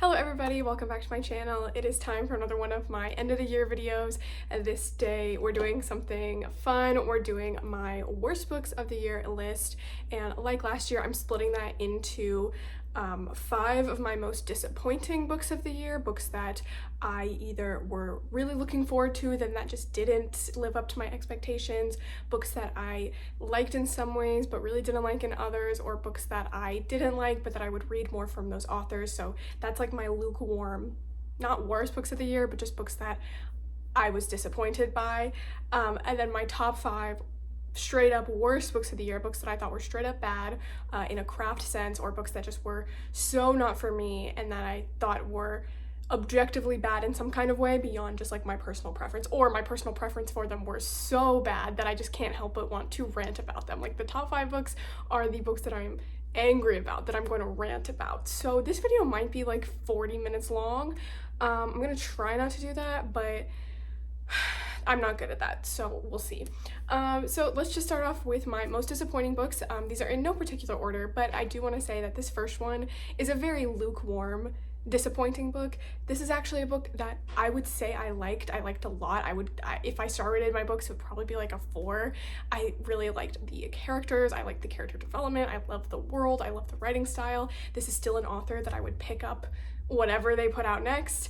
Hello everybody, welcome back to my channel. It is time for another one of my end of the year videos, and this day we're doing something fun. We're doing my worst books of the year list, and like last year I'm splitting that into 5 of my most disappointing books of the year, books that I either were really looking forward to then that just didn't live up to my expectations, books that I liked in some ways but really didn't like in others, or books that I didn't like but that I would read more from those authors. So that's like my lukewarm, not worst books of the year, but just books that I was disappointed by. And then my top 5 straight up worst books of the year, books that I thought were straight up bad in a craft sense, or books that just were so not for me and that I thought were objectively bad in some kind of way beyond just like my personal preference, or my personal preference for them were so bad that I just can't help but want to rant about them. Like the top 5 books are the books that I'm angry about, that I'm going to rant about. So this video might be like 40 minutes long. I'm gonna try not to do that, but I'm not good at that, so we'll see. So let's just start off with my most disappointing books. These are in no particular order, but I do want to say that this first one is a very lukewarm, disappointing book. This is actually a book that I would say I liked a lot. If I star rated my books, it would probably be like a 4. I really liked the characters, I liked the character development, I love the world, I love the writing style. This is still an author that I would pick up whatever they put out next.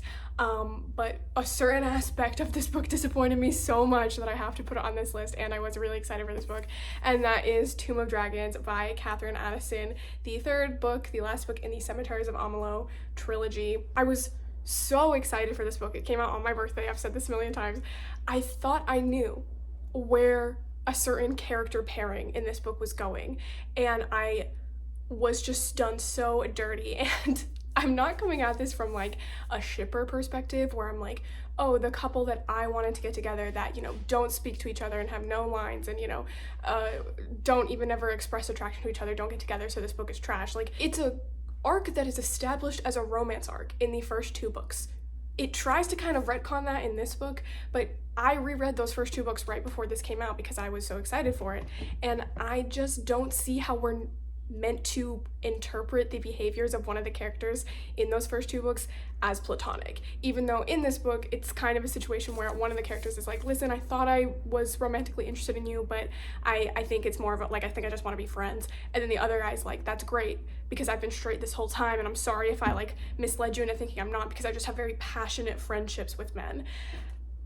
But a certain aspect of this book disappointed me so much that I have to put it on this list, and I was really excited for this book, and that is Tomb of Dragons by Catherine Addison, the third book, the last book in the Cemeteries of Amalur trilogy. I was so excited for this book. It came out on my birthday. I've said this a million times. I thought I knew where a certain character pairing in this book was going, and I was just done so dirty. And I'm not coming at this from like a shipper perspective where I'm like, oh, the couple that I wanted to get together that, you know, don't speak to each other and have no lines and, you know, don't even ever express attraction to each other, don't get together, so this book is trash. Like, it's a arc that is established as a romance arc in the first 2 books. It tries to kind of retcon that in this book, but I reread those first 2 books right before this came out because I was so excited for it, and I just don't see how we're meant to interpret the behaviors of one of the characters in those first 2 books as platonic, even though in this book it's kind of a situation where one of the characters is like, listen, I thought I was romantically interested in you, but I think it's more of a, like, I think I just want to be friends. And then the other guy's like, that's great because I've been straight this whole time, and I'm sorry if I like misled you into thinking I'm not, because I just have very passionate friendships with men.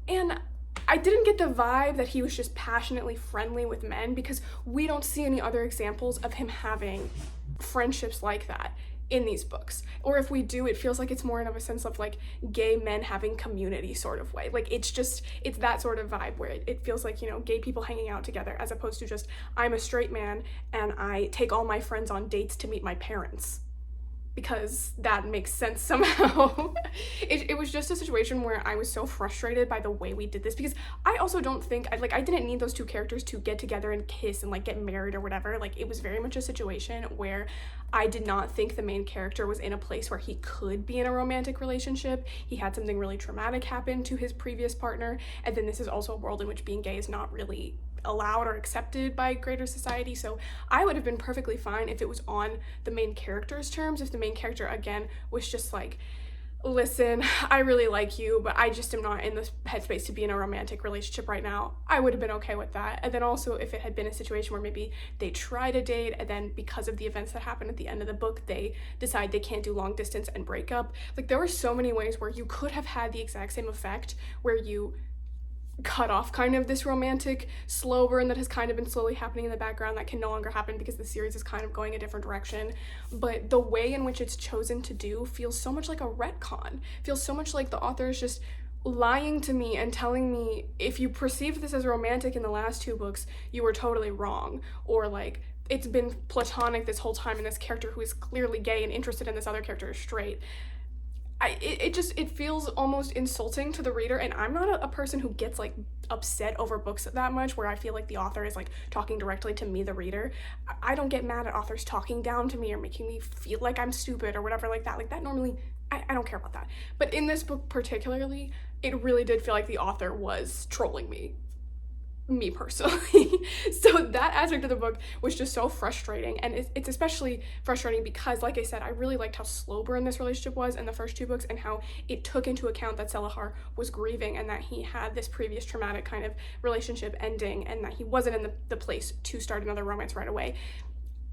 And I didn't get the vibe that he was just passionately friendly with men, because we don't see any other examples of him having friendships like that in these books. Or if we do, it feels like it's more in of a sense of like gay men having community sort of way. Like it's that sort of vibe where it feels like, you know, gay people hanging out together, as opposed to just, I'm a straight man and I take all my friends on dates to meet my parents, because that makes sense somehow. It was just a situation where I was so frustrated by the way we did this, because I also don't think, I didn't need those 2 characters to get together and kiss and like get married or whatever. Like, it was very much a situation where I did not think the main character was in a place where he could be in a romantic relationship. He had something really traumatic happen to his previous partner, and then this is also a world in which being gay is not really allowed or accepted by greater society. So I would have been perfectly fine if it was on the main character's terms, if the main character again was just like, listen, I really like you, but I just am not in the headspace to be in a romantic relationship right now. I would have been okay with that. And then also if it had been a situation where maybe they try to date, and then because of the events that happen at the end of the book, they decide they can't do long distance and break up. Like, there were so many ways where you could have had the exact same effect, where you cut off kind of this romantic slow burn that has kind of been slowly happening in the background that can no longer happen because the series is kind of going a different direction. But the way in which it's chosen to do feels so much like a retcon, feels so much like the author is just lying to me and telling me, if you perceived this as romantic in the last 2 books, you were totally wrong, or like, it's been platonic this whole time and this character who is clearly gay and interested in this other character is straight. It feels almost insulting to the reader, and I'm not a person who gets like upset over books that much where I feel like the author is like talking directly to me, the reader. I don't get mad at authors talking down to me or making me feel like I'm stupid or whatever like that. Like, that normally, I don't care about that. But in this book particularly, it really did feel like the author was trolling me. me personally. So that aspect of the book was just so frustrating, and it's especially frustrating because, like I said, I really liked how slow burn this relationship was in the first two books and how it took into account that Selahar was grieving and that he had this previous traumatic kind of relationship ending and that he wasn't in the place to start another romance right away.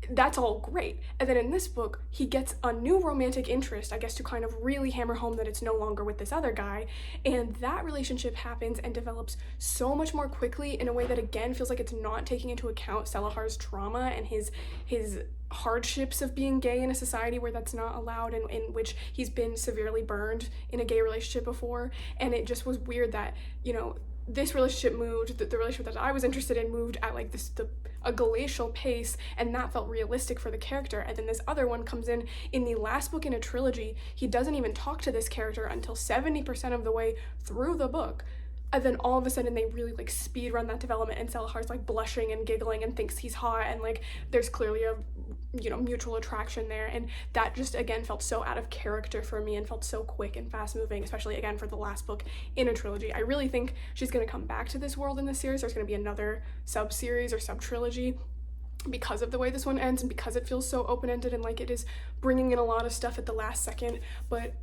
That's all great. And then in this book, he gets a new romantic interest, I guess, to kind of really hammer home that it's no longer with this other guy. And that relationship happens and develops so much more quickly in a way that, again, feels like it's not taking into account Selahar's trauma and his hardships of being gay in a society where that's not allowed, and in which he's been severely burned in a gay relationship before. And it just was weird that, you know, this relationship moved, the relationship that I was interested in moved at like a glacial pace, and that felt realistic for the character. And then this other one comes in the last book in a trilogy. He doesn't even talk to this character until 70% of the way through the book. And then all of a sudden they really like speed run that development, and Selahar's like blushing and giggling and thinks he's hot, and like there's clearly a, you know, mutual attraction there. And that just again felt so out of character for me and felt so quick and fast moving, especially again for the last book in a trilogy. I really think she's going to come back to this world in this series. There's going to be another sub-series or sub-trilogy because of the way this one ends and because it feels so open-ended and like it is bringing in a lot of stuff at the last second. But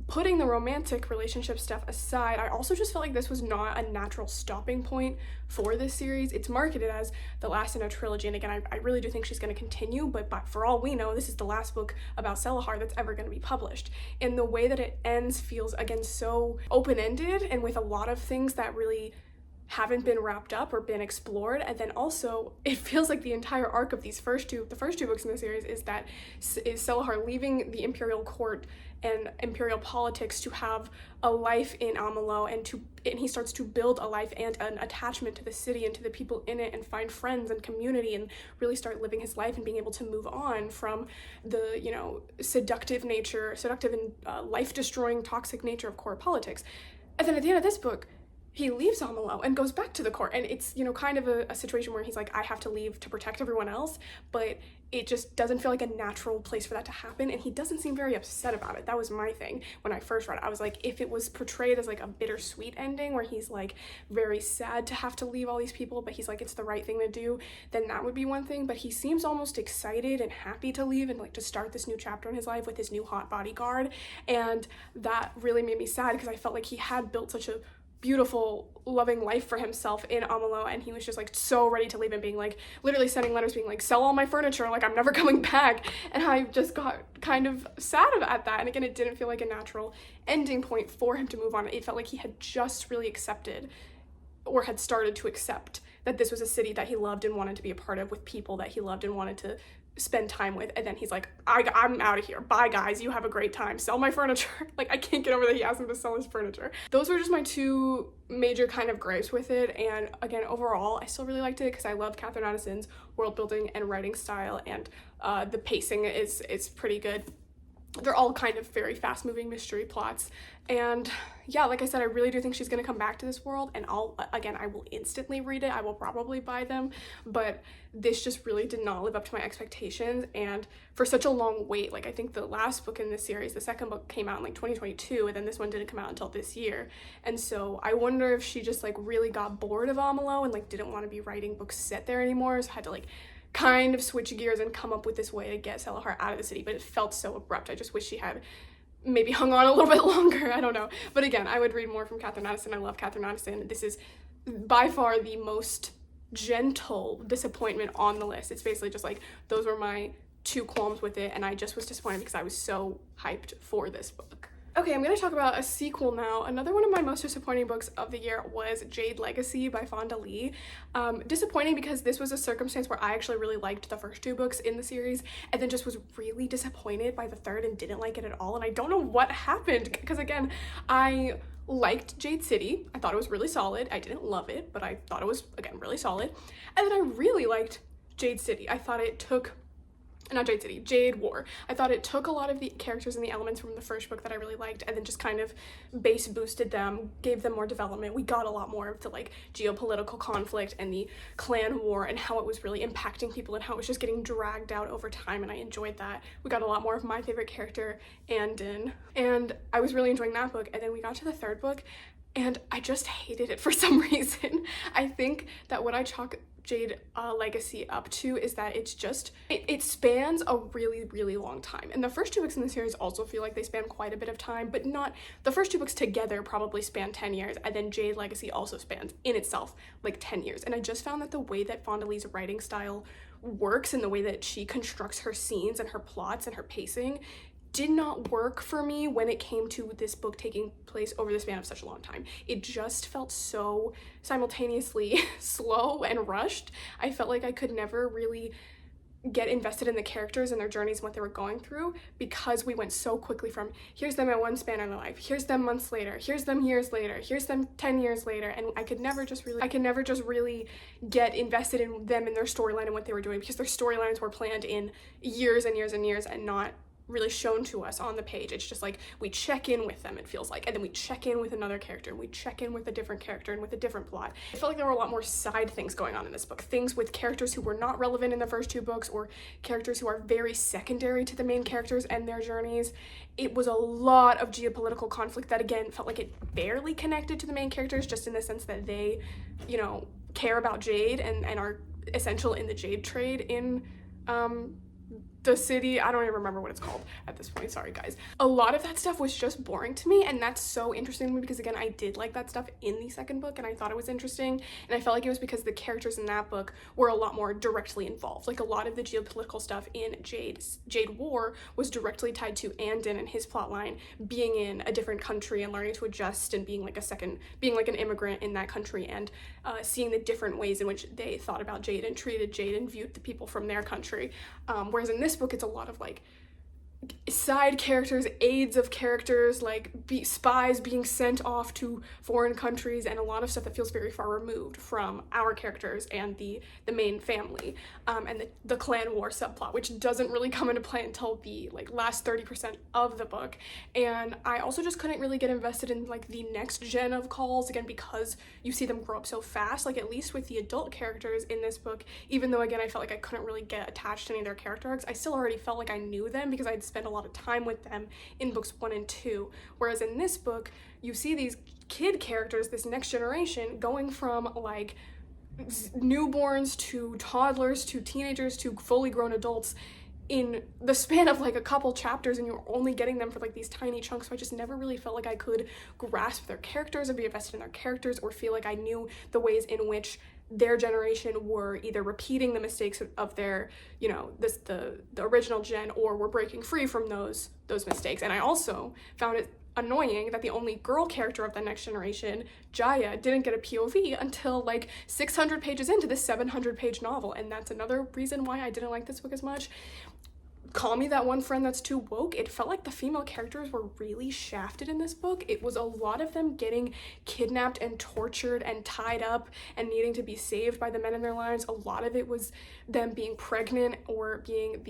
putting the romantic relationship stuff aside, I also just felt like this was not a natural stopping point for this series. It's marketed as the last in a trilogy, and again, I really do think she's going to continue, but for all we know, this is the last book about Selahar that's ever going to be published. And the way that it ends feels, again, so open-ended and with a lot of things that really haven't been wrapped up or been explored. And then also it feels like the entire arc of the first two books in the series is Selahar leaving the imperial court and imperial politics to have a life in Amalo, and he starts to build a life and an attachment to the city and to the people in it, and find friends and community, and really start living his life and being able to move on from the, you know, seductive and life-destroying toxic nature of court politics. And then at the end of this book, he leaves Amalo and goes back to the court, and it's, you know, kind of a situation where he's like, I have to leave to protect everyone else, but it just doesn't feel like a natural place for that to happen, and he doesn't seem very upset about it. That was my thing when I first read it. I was like, if it was portrayed as like a bittersweet ending where he's like very sad to have to leave all these people, but he's like, it's the right thing to do, then that would be one thing. But he seems almost excited and happy to leave and like to start this new chapter in his life with his new hot bodyguard, and that really made me sad because I felt like he had built such a beautiful, loving life for himself in Amalo, and he was just like so ready to leave and being like literally sending letters being like, sell all my furniture, like I'm never coming back. And I just got kind of sad at that. And again, it didn't feel like a natural ending point for him to move on. It felt like he had just really accepted, or had started to accept, that this was a city that he loved and wanted to be a part of, with people that he loved and wanted to spend time with. And then he's like, I'm out of here, bye guys, you have a great time, sell my furniture. Like, I can't get over that he asked him to sell his furniture. Those were just my two major kind of gripes with it. And again, overall I still really liked it because I love Catherine Addison's world building and writing style, and the pacing is pretty good. They're all kind of very fast-moving mystery plots. And yeah, like I said, I really do think she's going to come back to this world, and I will instantly read it. I will probably buy them, but this just really did not live up to my expectations. And for such a long wait, like I think the last book in this series, the second book, came out in like 2022, and then this one didn't come out until this year. And so I wonder if she just like really got bored of Amalo and like didn't want to be writing books set there anymore, so had to like kind of switch gears and come up with this way to get Selahar out of the city. But it felt so abrupt. I just wish she had maybe hung on a little bit longer. I don't know. But again, I would read more from Catherine Addison. I love Catherine Addison. This is by far the most gentle disappointment on the list. It's basically just like, those were my two qualms with it, and I just was disappointed because I was so hyped for this book. Okay, I'm going to talk about a sequel now. Another one of my most disappointing books of the year was Jade Legacy by Fonda Lee. Disappointing because this was a circumstance where I actually really liked the first two books in the series, and then just was really disappointed by the third and didn't like it at all. And I don't know what happened, because again, I liked Jade City. I thought it was really solid. I didn't love it, but I thought it was, again, really solid. And then I really liked Jade City. I thought it took not Jade City, Jade War. I thought it took a lot of the characters and the elements from the first book that I really liked and then just kind of base boosted them, gave them more development. We got a lot more of the like geopolitical conflict and the clan war and how it was really impacting people and how it was just getting dragged out over time, and I enjoyed that. We got a lot more of my favorite character, Andon, and I was really enjoying that book. And then we got to the third book and I just hated it for some reason. I think that what I chalk Jade Legacy up to is that it's just, it spans a really long time. And the first two books in the series also feel like they span quite a bit of time, but not, the first two books together probably span 10 years, and then Jade Legacy also spans in itself like 10 years. And I just found that the way that Fonda Lee's writing style works and the way that she constructs her scenes and her plots and her pacing did not work for me when it came to this book taking place over the span of such a long time. It just felt so simultaneously slow and rushed. I felt like I could never really get invested in the characters and their journeys and what they were going through, because we went so quickly from here's them at one span in their life, here's them months later, here's them years later, here's them 10 years later, and I could never just really get invested in them and their storyline and what they were doing, because their storylines were planned in years and years and years and not really shown to us on the page. It's just like we check in with them, it feels like, and then we check in with another character and we check in with a different character and with a different plot. I felt like there were a lot more side things going on in this book, things with characters who were not relevant in the first two books or characters who are very secondary to the main characters and their journeys. It was a lot of geopolitical conflict that again felt like it barely connected to the main characters, just in the sense that they, you know, care about Jade and are essential in the Jade trade in the city. I don't even remember what it's called at this point, sorry guys. A lot of that stuff was just boring to me, and that's so interesting to me because again, I did like that stuff in the second book and I thought it was interesting, and I felt like it was because the characters in that book were a lot more directly involved. Like a lot of the geopolitical stuff in Jade War was directly tied to Andon and his plotline being in a different country and learning to adjust and being like an immigrant in that country, and seeing the different ways in which they thought about Jade and treated Jade and viewed the people from their country. Whereas in this book it's a lot of like side characters, aides of characters, like spies being sent off to foreign countries, and a lot of stuff that feels very far removed from our characters and the main family, and the clan war subplot, which doesn't really come into play until the like last 30% of the book. And I also just couldn't really get invested in like the next gen of calls, again because you see them grow up so fast. Like at least with the adult characters in this book, even though again I felt like I couldn't really get attached to any of their character arcs, I still already felt like I knew them because I'd spent a lot of time with them in books 1 and 2. Whereas in this book you see these kid characters, this next generation, going from like newborns to toddlers to teenagers to fully grown adults in the span of like a couple chapters, and you're only getting them for like these tiny chunks. So I just never really felt like I could grasp their characters or be invested in their characters or feel like I knew the ways in which their generation were either repeating the mistakes of their, you know, the original gen, or were breaking free from those mistakes. And I also found it annoying that the only girl character of the next generation, Jaya, didn't get a POV until like 600 pages into this 700-page novel, and that's another reason why I didn't like this book as much. Call me that one friend that's too woke. It felt like the female characters were really shafted in this book. It was a lot of them getting kidnapped and tortured and tied up and needing to be saved by the men in their lives. A lot of it was them being pregnant or being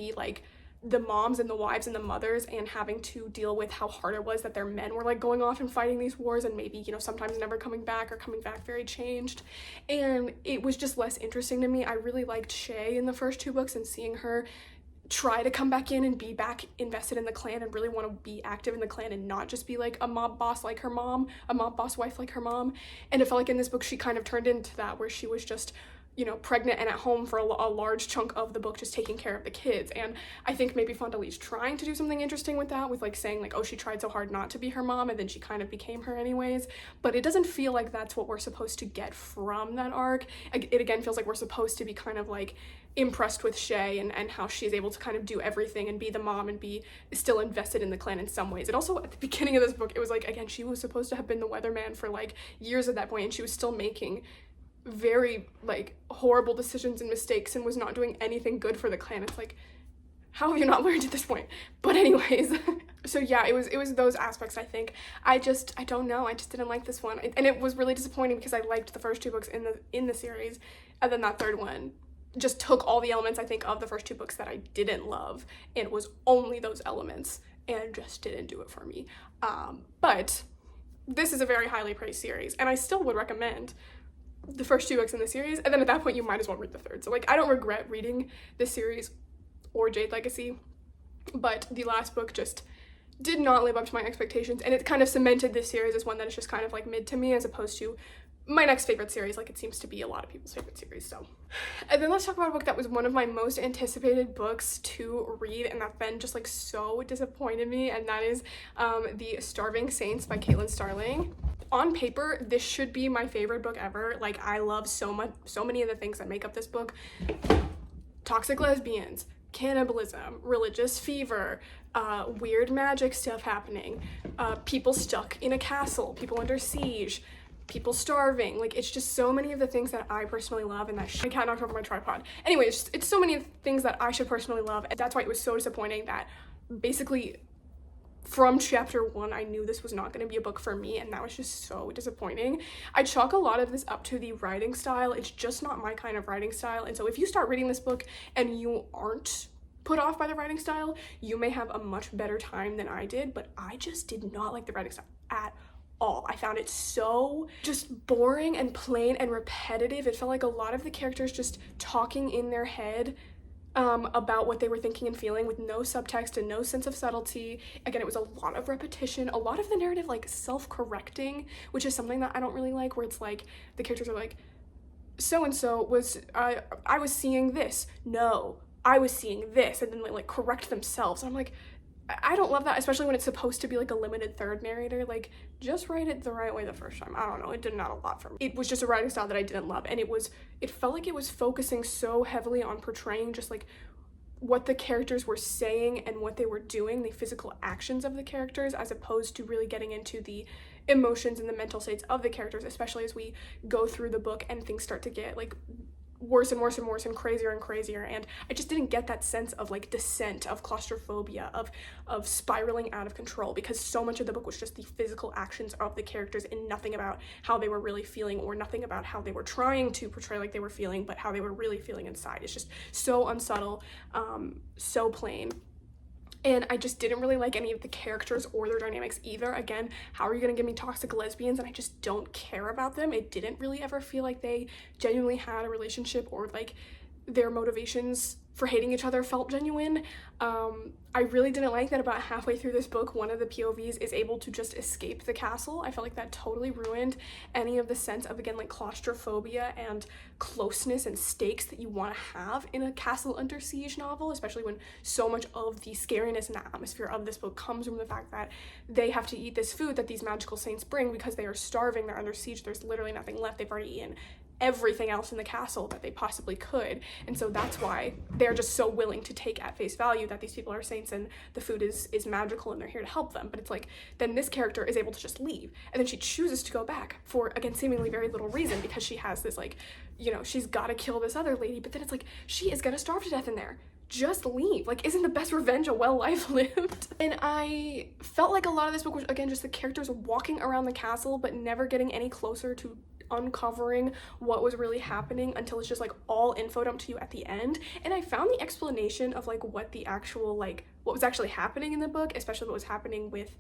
the moms and the wives and the mothers, and having to deal with how hard it was that their men were like going off and fighting these wars and maybe, you know, sometimes never coming back or coming back very changed. And it was just less interesting to me. I really liked Shay in the first two books, and seeing her try to come back in and be back invested in the clan and really want to be active in the clan and not just be like a mob boss like her mom, a mob boss wife like her mom. And it felt like in this book she kind of turned into that, where she was just, you know, pregnant and at home for a large chunk of the book, just taking care of the kids. And I think maybe Fonda Lee's trying to do something interesting with that, with like saying like, oh, she tried so hard not to be her mom and then she kind of became her anyways. But it doesn't feel like that's what we're supposed to get from that arc. It again feels like we're supposed to be kind of like impressed with Shay and how she's able to kind of do everything and be the mom and be still invested in the clan in some ways. And also at the beginning of this book, it was like, again, she was supposed to have been the weatherman for like years at that point, and she was still making very like horrible decisions and mistakes and was not doing anything good for the clan. It's like, how have you not learned at this point? But anyways, so yeah, it was those aspects. I think I don't know, I just didn't like this one, and it was really disappointing because I liked the first two books in the series, and then that third one just took all the elements, I think, of the first two books that I didn't love, and was only those elements, and just didn't do it for me. But this is a very highly praised series, and I still would recommend the first two books in the series, and then at that point you might as well read the third. So like, I don't regret reading this series or Jade Legacy, but the last book just did not live up to my expectations, and it kind of cemented this series as one that is just kind of like mid to me, as opposed to my next favorite series, like it seems to be a lot of people's favorite series. So, and then let's talk about a book that was one of my most anticipated books to read, and that then just like so disappointed me, and that is The Starving Saints by Caitlin Starling. On paper, this should be my favorite book ever. Like, I love so many of the things that make up this book. Toxic lesbians, cannibalism, religious fever, weird magic stuff happening, people stuck in a castle, people under siege, people starving. Like, it's just so many of the things that I personally love, and that my cat knocked over my tripod. Anyways, it's so many things that I should personally love, and that's why it was so disappointing that basically from chapter 1, I knew this was not going to be a book for me, and that was just so disappointing. I chalk a lot of this up to the writing style. It's just not my kind of writing style, and so if you start reading this book and you aren't put off by the writing style, you may have a much better time than I did, but I just did not like the writing style at all. I found it so just boring and plain and repetitive. It felt like a lot of the characters just talking in their head about what they were thinking and feeling, with no subtext and no sense of subtlety. Again, it was a lot of repetition, a lot of the narrative like self-correcting, which is something that I don't really like, where it's like the characters are like, so-and-so was, I was seeing this, no, I was seeing this, and then like correct themselves. And I'm like, I don't love that, especially when it's supposed to be like a limited third narrator. Like, just write it the right way the first time. I don't know, it did not a lot for me. It was just a writing style that I didn't love, and it felt like it was focusing so heavily on portraying just like what the characters were saying and what they were doing, the physical actions of the characters, as opposed to really getting into the emotions and the mental states of the characters, especially as we go through the book and things start to get like worse and worse and worse and crazier, and I just didn't get that sense of like descent, of claustrophobia, of spiraling out of control, because so much of the book was just the physical actions of the characters and nothing about how they were really feeling, or nothing about how they were trying to portray like they were feeling, but how they were really feeling inside. It's just so unsubtle, so plain. And I just didn't really like any of the characters or their dynamics either. Again, how are you gonna give me toxic lesbians and I just don't care about them? It didn't really ever feel like they genuinely had a relationship, or like their motivations for hating each other felt genuine. I really didn't like that about halfway through this book, one of the POVs is able to just escape the castle. I felt like that totally ruined any of the sense of, again, like claustrophobia and closeness and stakes that you want to have in a castle under siege novel, especially when so much of the scariness and the atmosphere of this book comes from the fact that they have to eat this food that these magical saints bring because they are starving, they're under siege, there's literally nothing left, they've already eaten everything else in the castle that they possibly could, and so that's why they're just so willing to take at face value that these people are saints and the food is magical and they're here to help them. But it's like, then this character is able to just leave, and then she chooses to go back for, again, seemingly very little reason, because she has this like, you know, she's got to kill this other lady, but then it's like, she is gonna starve to death in there. Just leave. Like, isn't the best revenge a well life lived? And I felt like a lot of this book was, again, just the characters walking around the castle but never getting any closer to uncovering what was really happening until it's just like all info dumped to you at the end. And I found the explanation of like what the actual, like what was actually happening in the book, especially what was happening with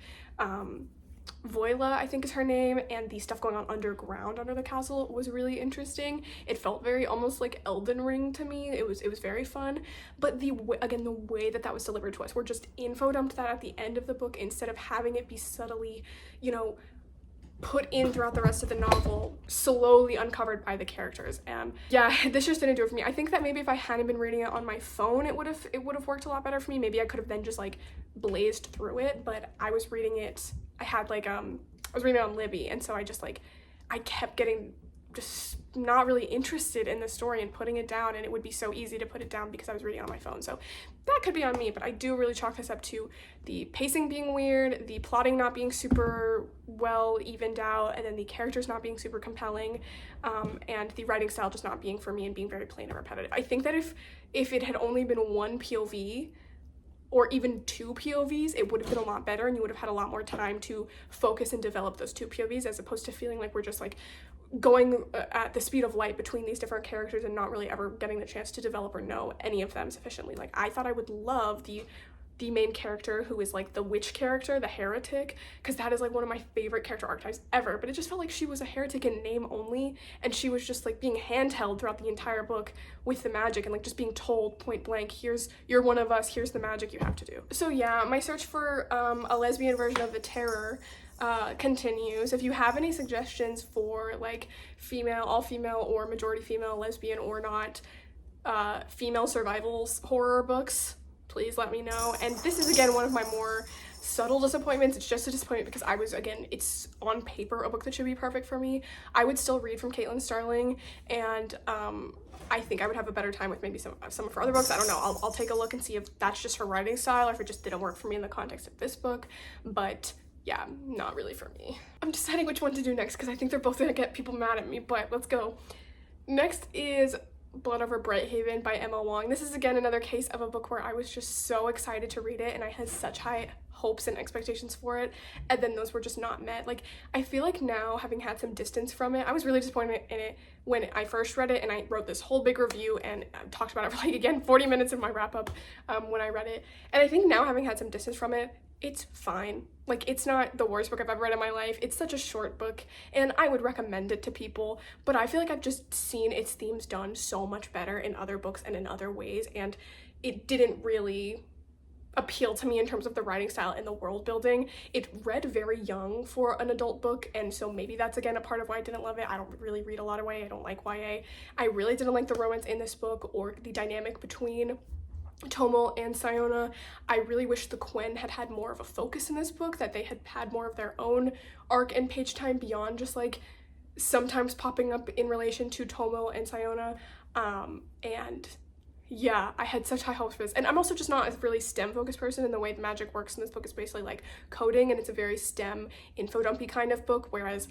Voila, I think is her name, and the stuff going on underground under the castle, was really interesting. It felt very almost like Elden Ring to me. It was very fun, but the way that was delivered to us, we're just info dumped that at the end of the book instead of having it be subtly, you know, put in throughout the rest of the novel, slowly uncovered by the characters. And yeah, this just didn't do it for me. I think that maybe if I hadn't been reading it on my phone, it would have worked a lot better for me. Maybe I could have then just like blazed through it, but I was reading it, I had like I was reading it on Libby, and so I kept getting just not really interested in the story and putting it down, and it would be so easy to put it down because I was reading it on my phone. So that could be on me, but I do really chalk this up to the pacing being weird, the plotting not being super well evened out, and then the characters not being super compelling, and the writing style just not being for me and being very plain and repetitive. I think that if it had only been one POV, or even 2 POVs, it would have been a lot better, and you would have had a lot more time to focus and develop those 2 POVs, as opposed to feeling like we're just like going at the speed of light between these different characters and not really ever getting the chance to develop or know any of them sufficiently. Like, I thought I would love the main character who is like the witch character, the heretic, because that is like one of my favorite character archetypes ever, but it just felt like she was a heretic in name only, and she was just like being handheld throughout the entire book with the magic, and like just being told point blank, you're one of us, here's the magic you have to do. So yeah, my search for a lesbian version of the Terror continues. If you have any suggestions for like female, all female, or majority female, lesbian or not, female survivals horror books, please let me know. And this is again one of my more subtle disappointments. It's just a disappointment because I was, again, it's on paper a book that should be perfect for me. I would still read from Caitlin Starling, and I think I would have a better time with maybe some of her other books. I don't know. I'll take a look and see if that's just her writing style or if it just didn't work for me in the context of this book. But yeah, not really for me. I'm deciding which one to do next because I think they're both gonna get people mad at me, but let's go. Next is Blood Over Brighthaven by Emma Wong. This is again another case of a book where I was just so excited to read it, and I had such high hopes and expectations for it, and then those were just not met. Like, I feel like now, having had some distance from it, I was really disappointed in it when I first read it, and I wrote this whole big review and talked about it for like, again, 40 minutes in my wrap-up when I read it. And I think now, having had some distance from it, it's fine. Like, it's not the worst book I've ever read in my life. It's such a short book, and I would recommend it to people, but I feel like I've just seen its themes done so much better in other books and in other ways, and it didn't really appeal to me in terms of the writing style and the world building. It read very young for an adult book, and so maybe that's again a part of why I didn't love it. I don't really read a lot of YA. I don't like YA. I really didn't like the romance in this book or the dynamic between Tomo and Sayona. I really wish the Quen had had more of a focus in this book, that they had had more of their own arc and page time beyond just like sometimes popping up in relation to Tomo and Sayona. And yeah, I had such high hopes for this. And I'm also just not a really STEM focused person, in the way the magic works in this book is basically like coding, and it's a very STEM info dumpy kind of book, whereas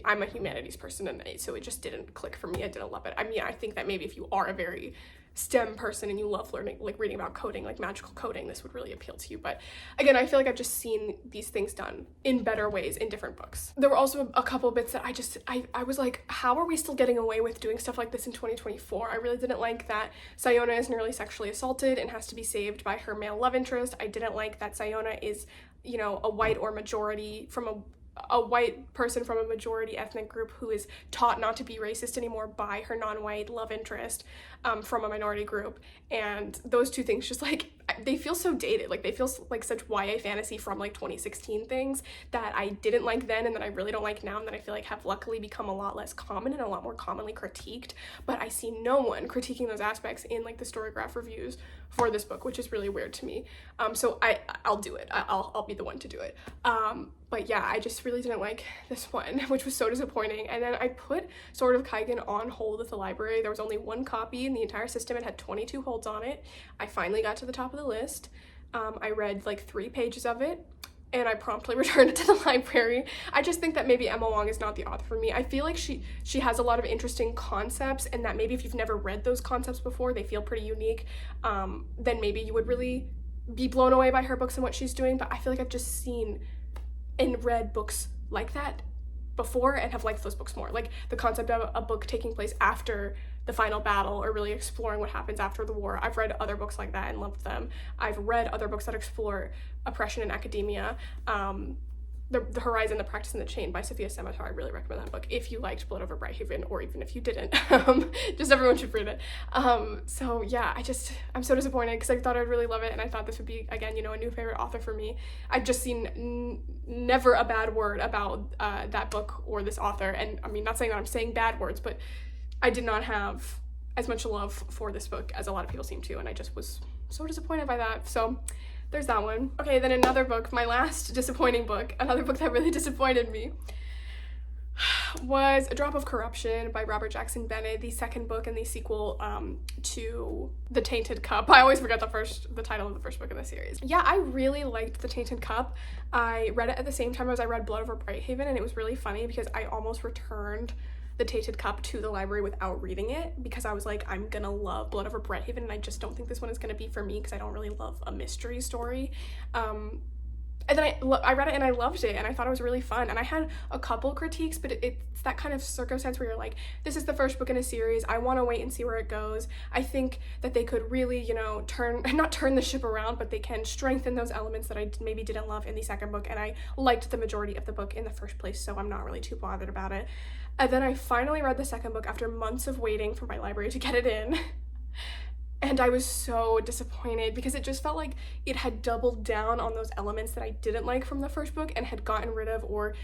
I'm a humanities person, and so it just didn't click for me. I didn't love it. I mean, I think that maybe if you are a very STEM person and you love learning, like reading about coding, like magical coding, this would really appeal to you. But again, I feel like I've just seen these things done in better ways in different books. There were also a couple bits that I was like, how are we still getting away with doing stuff like this in 2024? I really didn't like that Sayona is nearly sexually assaulted and has to be saved by her male love interest. I didn't like that Sayona is, you know, a white or majority from a white person from a majority ethnic group who is taught not to be racist anymore by her non-white love interest from a minority group. And those two things just like, they feel so dated. Like, they feel like such YA fantasy from like 2016 things that I didn't like then, and that I really don't like now, and that I feel like have luckily become a lot less common and a lot more commonly critiqued. But I see no one critiquing those aspects in like the Storygraph reviews for this book, which is really weird to me. So I'll do it. I'll be the one to do it. But yeah, I just really didn't like this one, which was so disappointing. And then I put Sword of Kaigen on hold at the library. There was only one copy in the entire system. It had 22 holds on it. I finally got to the top of the list. I read like 3 pages of it, and I promptly returned it to the library. I just think that maybe Emma Wong is not the author for me. I feel like she has a lot of interesting concepts, and that maybe if you've never read those concepts before, they feel pretty unique. Then maybe you would really be blown away by her books and what she's doing. But I feel like I've just seen and read books like that before and have liked those books more. Like the concept of a book taking place after the final battle, or really exploring what happens after the war. I've read other books like that and loved them. I've read other books that explore oppression in academia. The Horizon, the Practice, and the Chain by Sophia Samatar. I really recommend that book if you liked Blood Over Brighthaven, or even if you didn't. Just everyone should read it. So yeah, I'm so disappointed because I thought I'd really love it, and I thought this would be, again, you know, a new favorite author for me. I've just seen never a bad word about that book or this author, and I mean, not saying that I'm saying bad words, but I did not have as much love for this book as a lot of people seem to, and I just was so disappointed by that. So there's that one. Okay, then another book, my last disappointing book, another book that really disappointed me, was A Drop of Corruption by Robert Jackson Bennett, the second book and the sequel to The Tainted Cup. I always forget the title of the first book in the series. Yeah, I really liked The Tainted Cup. I read it at the same time as I read Blood Over Brighthaven, and it was really funny because I almost returned the Tainted Cup to the library without reading it because I was like, I'm gonna love Blood Over Brighthaven, and I just don't think this one is gonna be for me because I don't really love a mystery story. And then I read it and I loved it and I thought it was really fun, and I had a couple critiques, but it's that kind of circumstance where you're like, this is the first book in a series, I want to wait and see where it goes. I think that they could really, you know, not turn the ship around, but they can strengthen those elements that I maybe didn't love in the second book, and I liked the majority of the book in the first place, so I'm not really too bothered about it. And then I finally read the second book after months of waiting for my library to get it in. And I was so disappointed because it just felt like it had doubled down on those elements that I didn't like from the first book and had gotten rid of, or,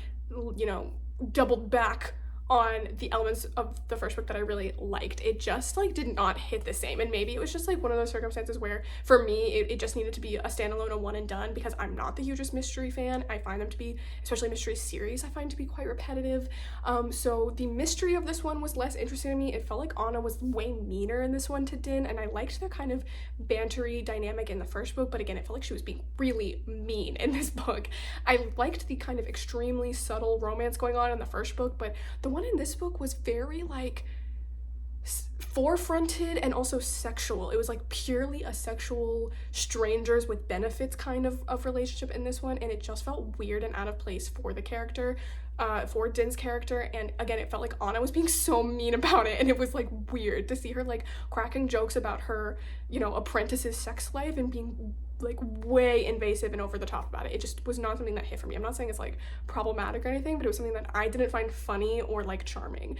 you know, doubled back on the elements of the first book that I really liked. It just like did not hit the same, and maybe it was just like one of those circumstances where for me it just needed to be a standalone, a one and done, because I'm not the hugest mystery fan. I find them to be, especially mystery series, I find to be quite repetitive. So the mystery of this one was less interesting to me. It felt like Anna was way meaner in this one to Din, and I liked their kind of bantery dynamic in the first book, but again, it felt like she was being really mean in this book. I liked the kind of extremely subtle romance going on in the first book, but the one in this book was very like forefronted and also sexual. It was like purely a sexual strangers with benefits kind of relationship in this one, and it just felt weird and out of place for the character, for Din's character. And again, it felt like Anna was being so mean about it, and it was like weird to see her like cracking jokes about her, you know, apprentice's sex life and being like way invasive and over the top about it. It just was not something that hit for me. I'm not saying it's like problematic or anything, but it was something that I didn't find funny or like charming,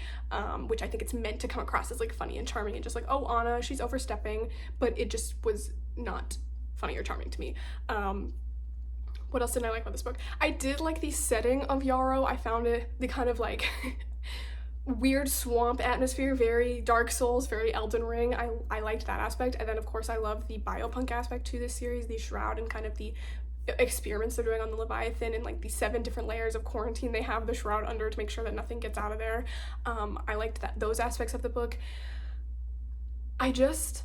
which I think it's meant to come across as like funny and charming and just like, oh, Anna, she's overstepping, but it just was not funny or charming to me. What else didn't I like about this book? I did like the setting of Yarrow. I found it the kind of like weird swamp atmosphere, very Dark Souls, very Elden Ring. I liked that aspect. And then of course I love the biopunk aspect to this series, the shroud and kind of the experiments they're doing on the Leviathan, and like the 7 different layers of quarantine they have the shroud under to make sure that nothing gets out of there. I liked those aspects of the book. I just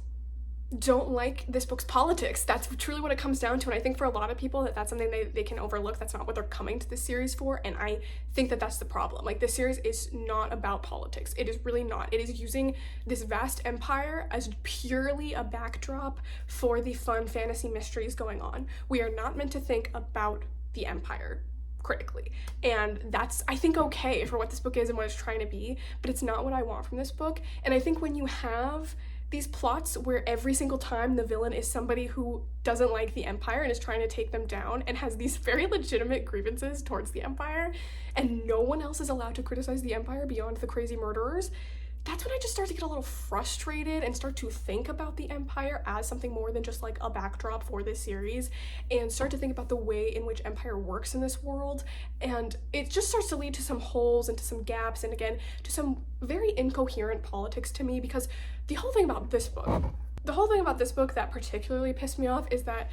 don't like this book's politics. That's truly what it comes down to, and I think for a lot of people that's something they can overlook. That's not what they're coming to this series for, and I think that that's the problem. Like, this series is not about politics. It is really not. It is using this vast empire as purely a backdrop for the fun fantasy mysteries going on. We are not meant to think about the empire critically, and that's, I think, okay for what this book is and what it's trying to be, but it's not what I want from this book. And I think when you have these plots where every single time the villain is somebody who doesn't like the Empire and is trying to take them down and has these very legitimate grievances towards the Empire, and no one else is allowed to criticize the Empire beyond the crazy murderers, that's when I just start to get a little frustrated and start to think about the Empire as something more than just like a backdrop for this series, and start to think about the way in which Empire works in this world. And it just starts to lead to some holes and to some gaps, and again to some very incoherent politics to me, because the whole thing about this book that particularly pissed me off is that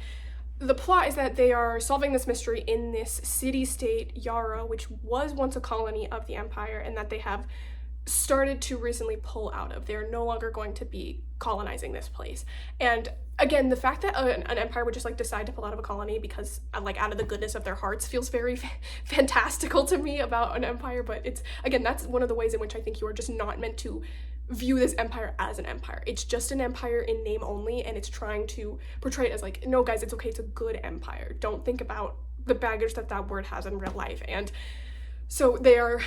the plot is that they are solving this mystery in this city-state Yarrow, which was once a colony of the Empire, and that they have started to recently pull out of. They're no longer going to be colonizing this place. And again, the fact that an empire would just like decide to pull out of a colony because like out of the goodness of their hearts feels very fantastical to me about an empire. But it's, again, that's one of the ways in which I think you are just not meant to view this empire as an empire. It's just an empire in name only, and it's trying to portray it as like, no guys, it's okay, it's a good empire. Don't think about the baggage that that word has in real life. And so they are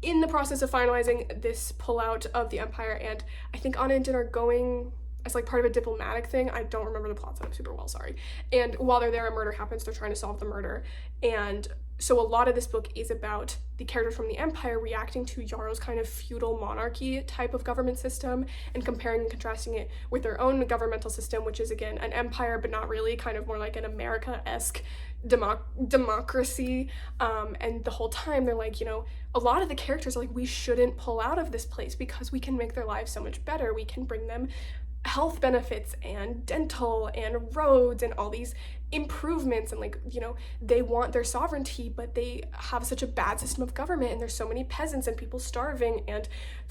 in the process of finalizing this pullout of the Empire, and I think Anna and Din are going as like part of a diplomatic thing. I don't remember the plot setup super well, sorry. And while they're there, a murder happens. They're trying to solve the murder, and so a lot of this book is about the characters from the Empire reacting to Yarrow's kind of feudal monarchy type of government system and comparing and contrasting it with their own governmental system, which is again an empire but not really, kind of more like an America-esque democracy. And the whole time they're like, you know, a lot of the characters are like, we shouldn't pull out of this place because we can make their lives so much better. We can bring them health benefits and dental and roads and all these improvements, and like, you know, they want their sovereignty, but they have such a bad system of government, and there's so many peasants and people starving, and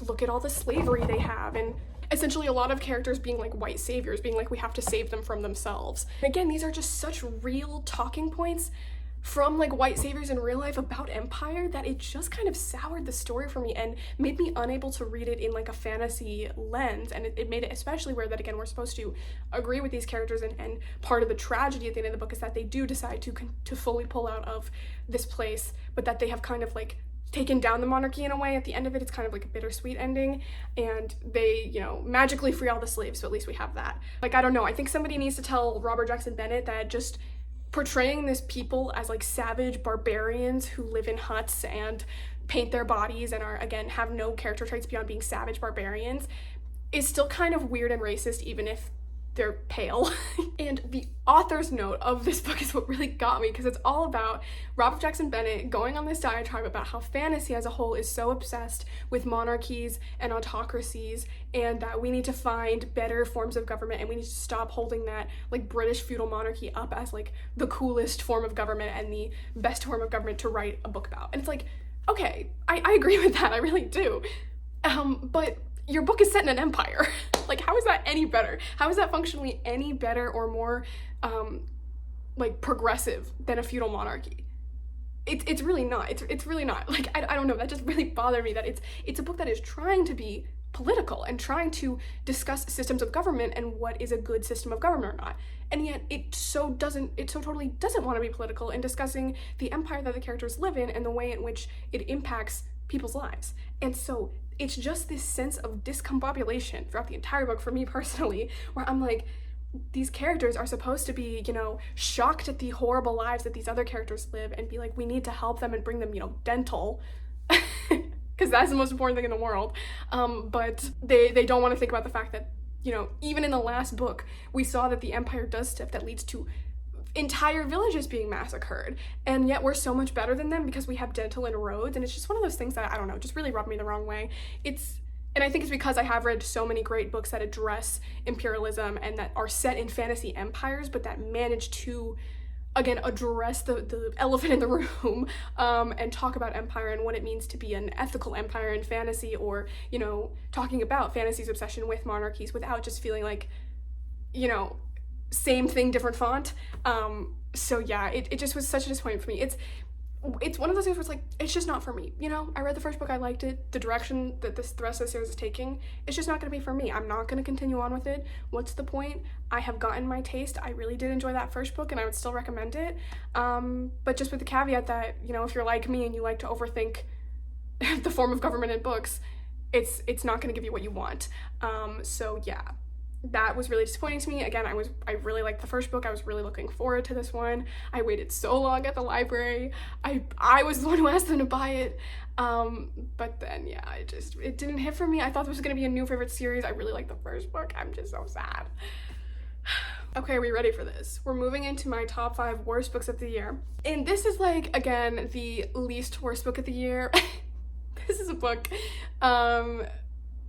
look at all the slavery they have, and essentially a lot of characters being like white saviors, being like, we have to save them from themselves. And again, these are just such real talking points from like white saviors in real life about empire that it just kind of soured the story for me and made me unable to read it in like a fantasy lens. And it made it especially weird that, again, we're supposed to agree with these characters, and part of the tragedy at the end of the book is that they do decide to fully pull out of this place, but that they have kind of like taken down the monarchy in a way. At the end of it, it's kind of like a bittersweet ending, and they, you know, magically free all the slaves, so at least we have that. Like, I don't know, I think somebody needs to tell Robert Jackson Bennett that just portraying this people as like savage barbarians who live in huts and paint their bodies and are, again, have no character traits beyond being savage barbarians is still kind of weird and racist, even if they're pale. And the author's note of this book is what really got me, because it's all about Robert Jackson Bennett going on this diatribe about how fantasy as a whole is so obsessed with monarchies and autocracies, and that we need to find better forms of government, and we need to stop holding that like British feudal monarchy up as like the coolest form of government and the best form of government to write a book about. And it's like, okay, I agree with that, I really do. But your book is set in an empire. Like, how is that any better? How is that functionally any better or more like progressive than a feudal monarchy? It's really not. It's really not. Like, I don't know, that just really bothered me, that it's a book that is trying to be political and trying to discuss systems of government and what is a good system of government or not. And yet it so totally doesn't want to be political in discussing the empire that the characters live in and the way in which it impacts people's lives. And so it's just this sense of discombobulation throughout the entire book for me personally, where I'm like, these characters are supposed to be, you know, shocked at the horrible lives that these other characters live and be like, we need to help them and bring them, you know, dental, because that's the most important thing in the world. But they don't want to think about the fact that, you know, even in the last book, we saw that the empire does stuff that leads to entire villages being massacred, and yet we're so much better than them because we have dental and roads. And it's just one of those things that, I don't know, just really rubbed me the wrong way. And I think it's because I have read so many great books that address imperialism and that are set in fantasy empires, but that manage to, again, address the elephant in the room, and talk about empire and what it means to be an ethical empire in fantasy, or, you know, talking about fantasy's obsession with monarchies without just feeling like, you know, same thing, different font. So yeah, it just was such a disappointment for me. It's one of those things where it's like, it's just not for me, you know? I read the first book, I liked it. The direction that the rest of the series is taking, it's just not gonna be for me. I'm not gonna continue on with it. What's the point? I have gotten my taste. I really did enjoy that first book and I would still recommend it. But just with the caveat that, you know, if you're like me and you like to overthink the form of government in books, it's not gonna give you what you want. So yeah. That was really disappointing to me. Again, I really liked the first book. I was really looking forward to this one. I waited so long at the library. I was the one who asked them to buy it. But then, yeah, it didn't hit for me. I thought this was gonna be a new favorite series. I really liked the first book. I'm just so sad. Okay, are we ready for this? We're moving into my top 5 worst books of the year. And this is like, again, the least worst book of the year. This is a book,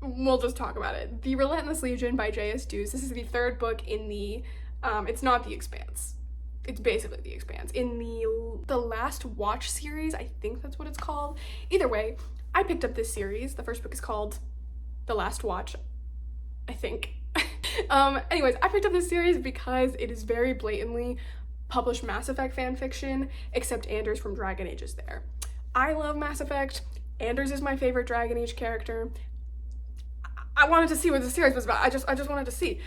we'll just talk about it. The Relentless Legion by J.S. Dews. This is the third book in the, it's not The Expanse. It's basically The Expanse. In the Last Watch series, I think that's what it's called. Either way, I picked up this series. The first book is called The Last Watch, I think. Anyways, I picked up this series because it is very blatantly published Mass Effect fanfiction, except Anders from Dragon Age is there. I love Mass Effect. Anders is my favorite Dragon Age character. I wanted to see what the series was about. I just wanted to see.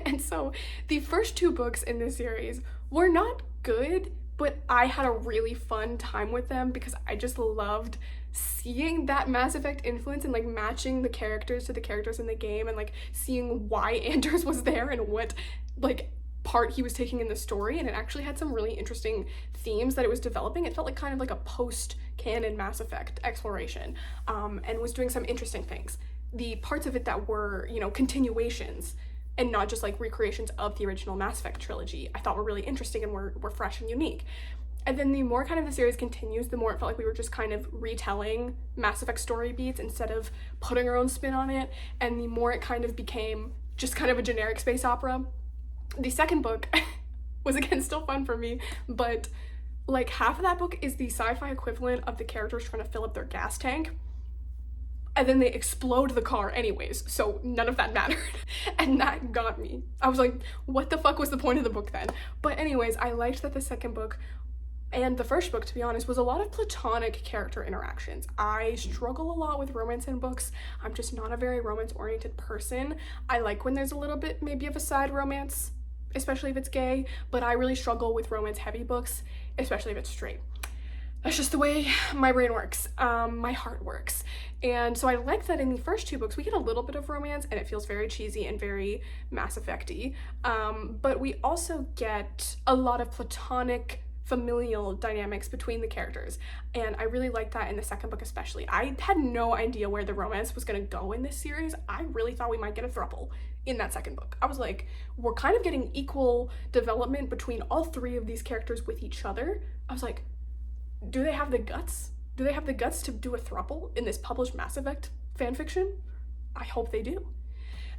And so the first 2 books in this series were not good, but I had a really fun time with them because I just loved seeing that Mass Effect influence and like matching the characters to the characters in the game and like seeing why Anders was there and what like part he was taking in the story. And it actually had some really interesting themes that it was developing. It felt like kind of like a post-canon Mass Effect exploration, and was doing some interesting things. The parts of it that were, you know, continuations and not just like recreations of the original Mass Effect trilogy, I thought were really interesting and were fresh and unique. And then the more kind of the series continues, the more it felt like we were just kind of retelling Mass Effect story beats instead of putting our own spin on it, and the more it kind of became just kind of a generic space opera. The second book was, again, still fun for me, but like half of that book is the sci-fi equivalent of the characters trying to fill up their gas tank. And then they explode the car anyways, so none of that mattered. And that got me. I was like, what the fuck was the point of the book then? But anyways, I liked that the second book And the first book, to be honest, was a lot of platonic character interactions. I struggle a lot with romance in books. I'm just not a very romance-oriented person. I like when there's a little bit maybe of a side romance, especially if it's gay, but I really struggle with romance-heavy books, especially if it's straight. That's just the way my brain works, my heart works. And so I like that in the first two books we get a little bit of romance and it feels very cheesy and very Mass Effect-y, but we also get a lot of platonic familial dynamics between the characters, and I really like that in the second book especially. I had no idea where the romance was going to go in this series. I really thought we might get a throuple in that second book. I was like, we're kind of getting equal development between all three of these characters with each other. I was like, do they have the guts? Do they have the guts to do a throuple in this published Mass Effect fanfiction? I hope they do.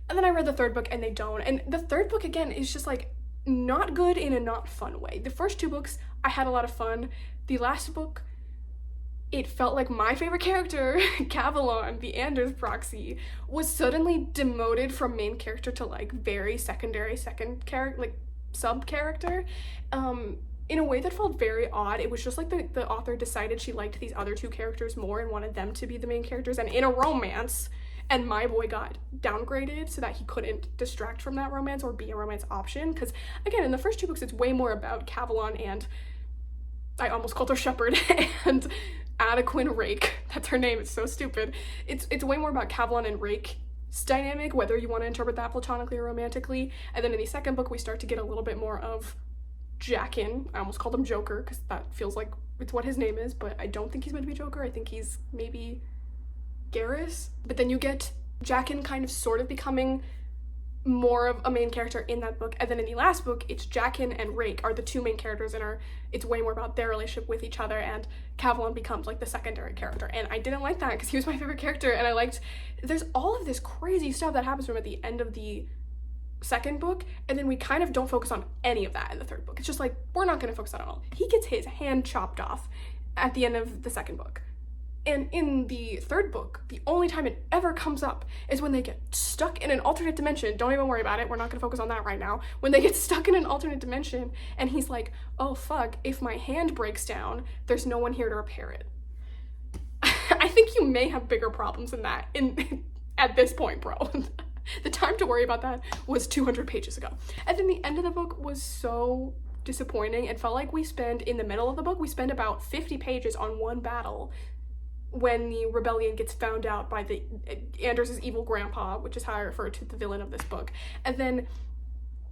And then I read the third book and they don't. And the third book, again, is just like not good in a not fun way. The first two books, I had a lot of fun. The last book, it felt like my favorite character, Cavalon, the Anders proxy, was suddenly demoted from main character to like very secondary sub character. In a way that felt very odd. It was just like the author decided she liked these other two characters more and wanted them to be the main characters and in a romance, and my boy got downgraded so that he couldn't distract from that romance or be a romance option. Because again, in the first two books it's way more about Cavalon and, I almost called her Shepherd, and Adequin Rake. That's her name, it's so stupid. It's way more about Cavalon and Rake's dynamic, whether you want to interpret that platonically or romantically. And then in the second book we start to get a little bit more of Jackin. I almost called him Joker because that feels like it's what his name is, but I don't think he's meant to be Joker. I think he's maybe Garrus. But then you get Jackin kind of sort of becoming more of a main character in that book, and then in the last book it's Jackin and Rake are the two main characters, and it's way more about their relationship with each other, and Cavalon becomes like the secondary character. And I didn't like that because he was my favorite character, and I liked there's all of this crazy stuff that happens from at the end of the second book, and then we kind of don't focus on any of that in the third book. It's just like, we're not going to focus on it all. He gets his hand chopped off at the end of the second book, and in the third book the only time it ever comes up is when they get stuck in an alternate dimension. Don't even worry about it, we're not going to focus on that right now. When they get stuck in an alternate dimension and he's like, oh fuck, if my hand breaks down there's no one here to repair it. I think you may have bigger problems than that at this point, bro. The time to worry about that was 200 pages ago. And then the end of the book was so disappointing. It felt like in the middle of the book, we spend about 50 pages on one battle when the rebellion gets found out by Anders' evil grandpa, which is how I refer to the villain of this book. And then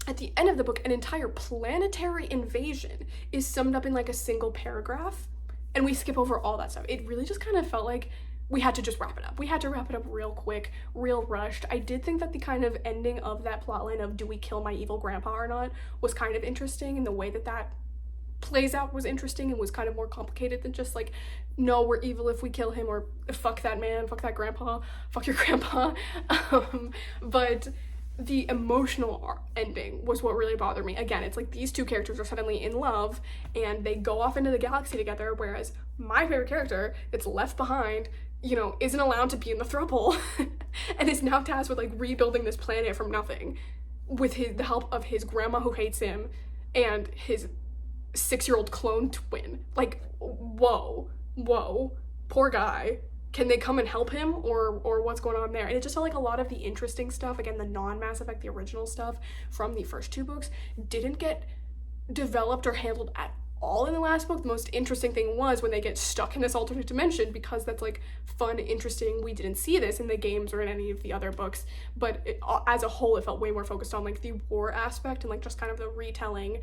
at the end of the book, an entire planetary invasion is summed up in like a single paragraph, and we skip over all that stuff. It really just kind of felt like we had to just wrap it up. We had to wrap it up real quick, real rushed. I did think that the kind of ending of that plotline of do we kill my evil grandpa or not was kind of interesting, and the way that that plays out was interesting and was kind of more complicated than just like, no, we're evil if we kill him, or fuck that man, fuck that grandpa, fuck your grandpa. But the emotional ending was what really bothered me. Again, it's like these two characters are suddenly in love and they go off into the galaxy together, whereas my favorite character that's left behind, you know, isn't allowed to be in the throuple and is now tasked with like rebuilding this planet from nothing with the help of his grandma who hates him and his 6-year-old clone twin. Like, whoa, poor guy. Can they come and help him, or what's going on there? And it just felt like a lot of the interesting stuff, again, the non-Mass Effect, the original stuff from the first two books, didn't get developed or handled at all in the last book. The most interesting thing was when they get stuck in this alternate dimension, because that's like fun, interesting. We didn't see this in the games or in any of the other books, but as a whole it felt way more focused on like the war aspect and like just kind of the retelling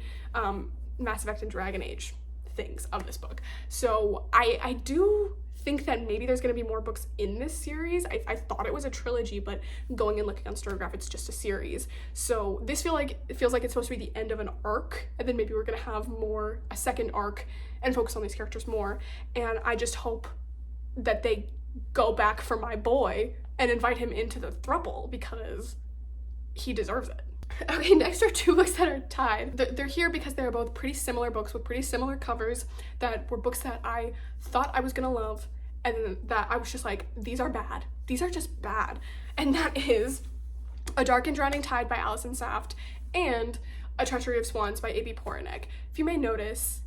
Mass Effect and Dragon Age things of this book. So I do think that maybe there's going to be more books in this series. I thought it was a trilogy, but going and looking on Storygraph, it's just a series. So this feels like it's supposed to be the end of an arc, and then maybe we're going to have a second arc and focus on these characters more. And I just hope that they go back for my boy and invite him into the throuple, because he deserves it. Okay, next are two books that are tied. They're here because they're both pretty similar books with pretty similar covers, that were books that I thought I was gonna love, and that I was just like, these are bad. These are just bad. And that is A Dark and Drowning Tide by Alison Saft and A Treachery of Swans by A.B. Poranek. If you may notice,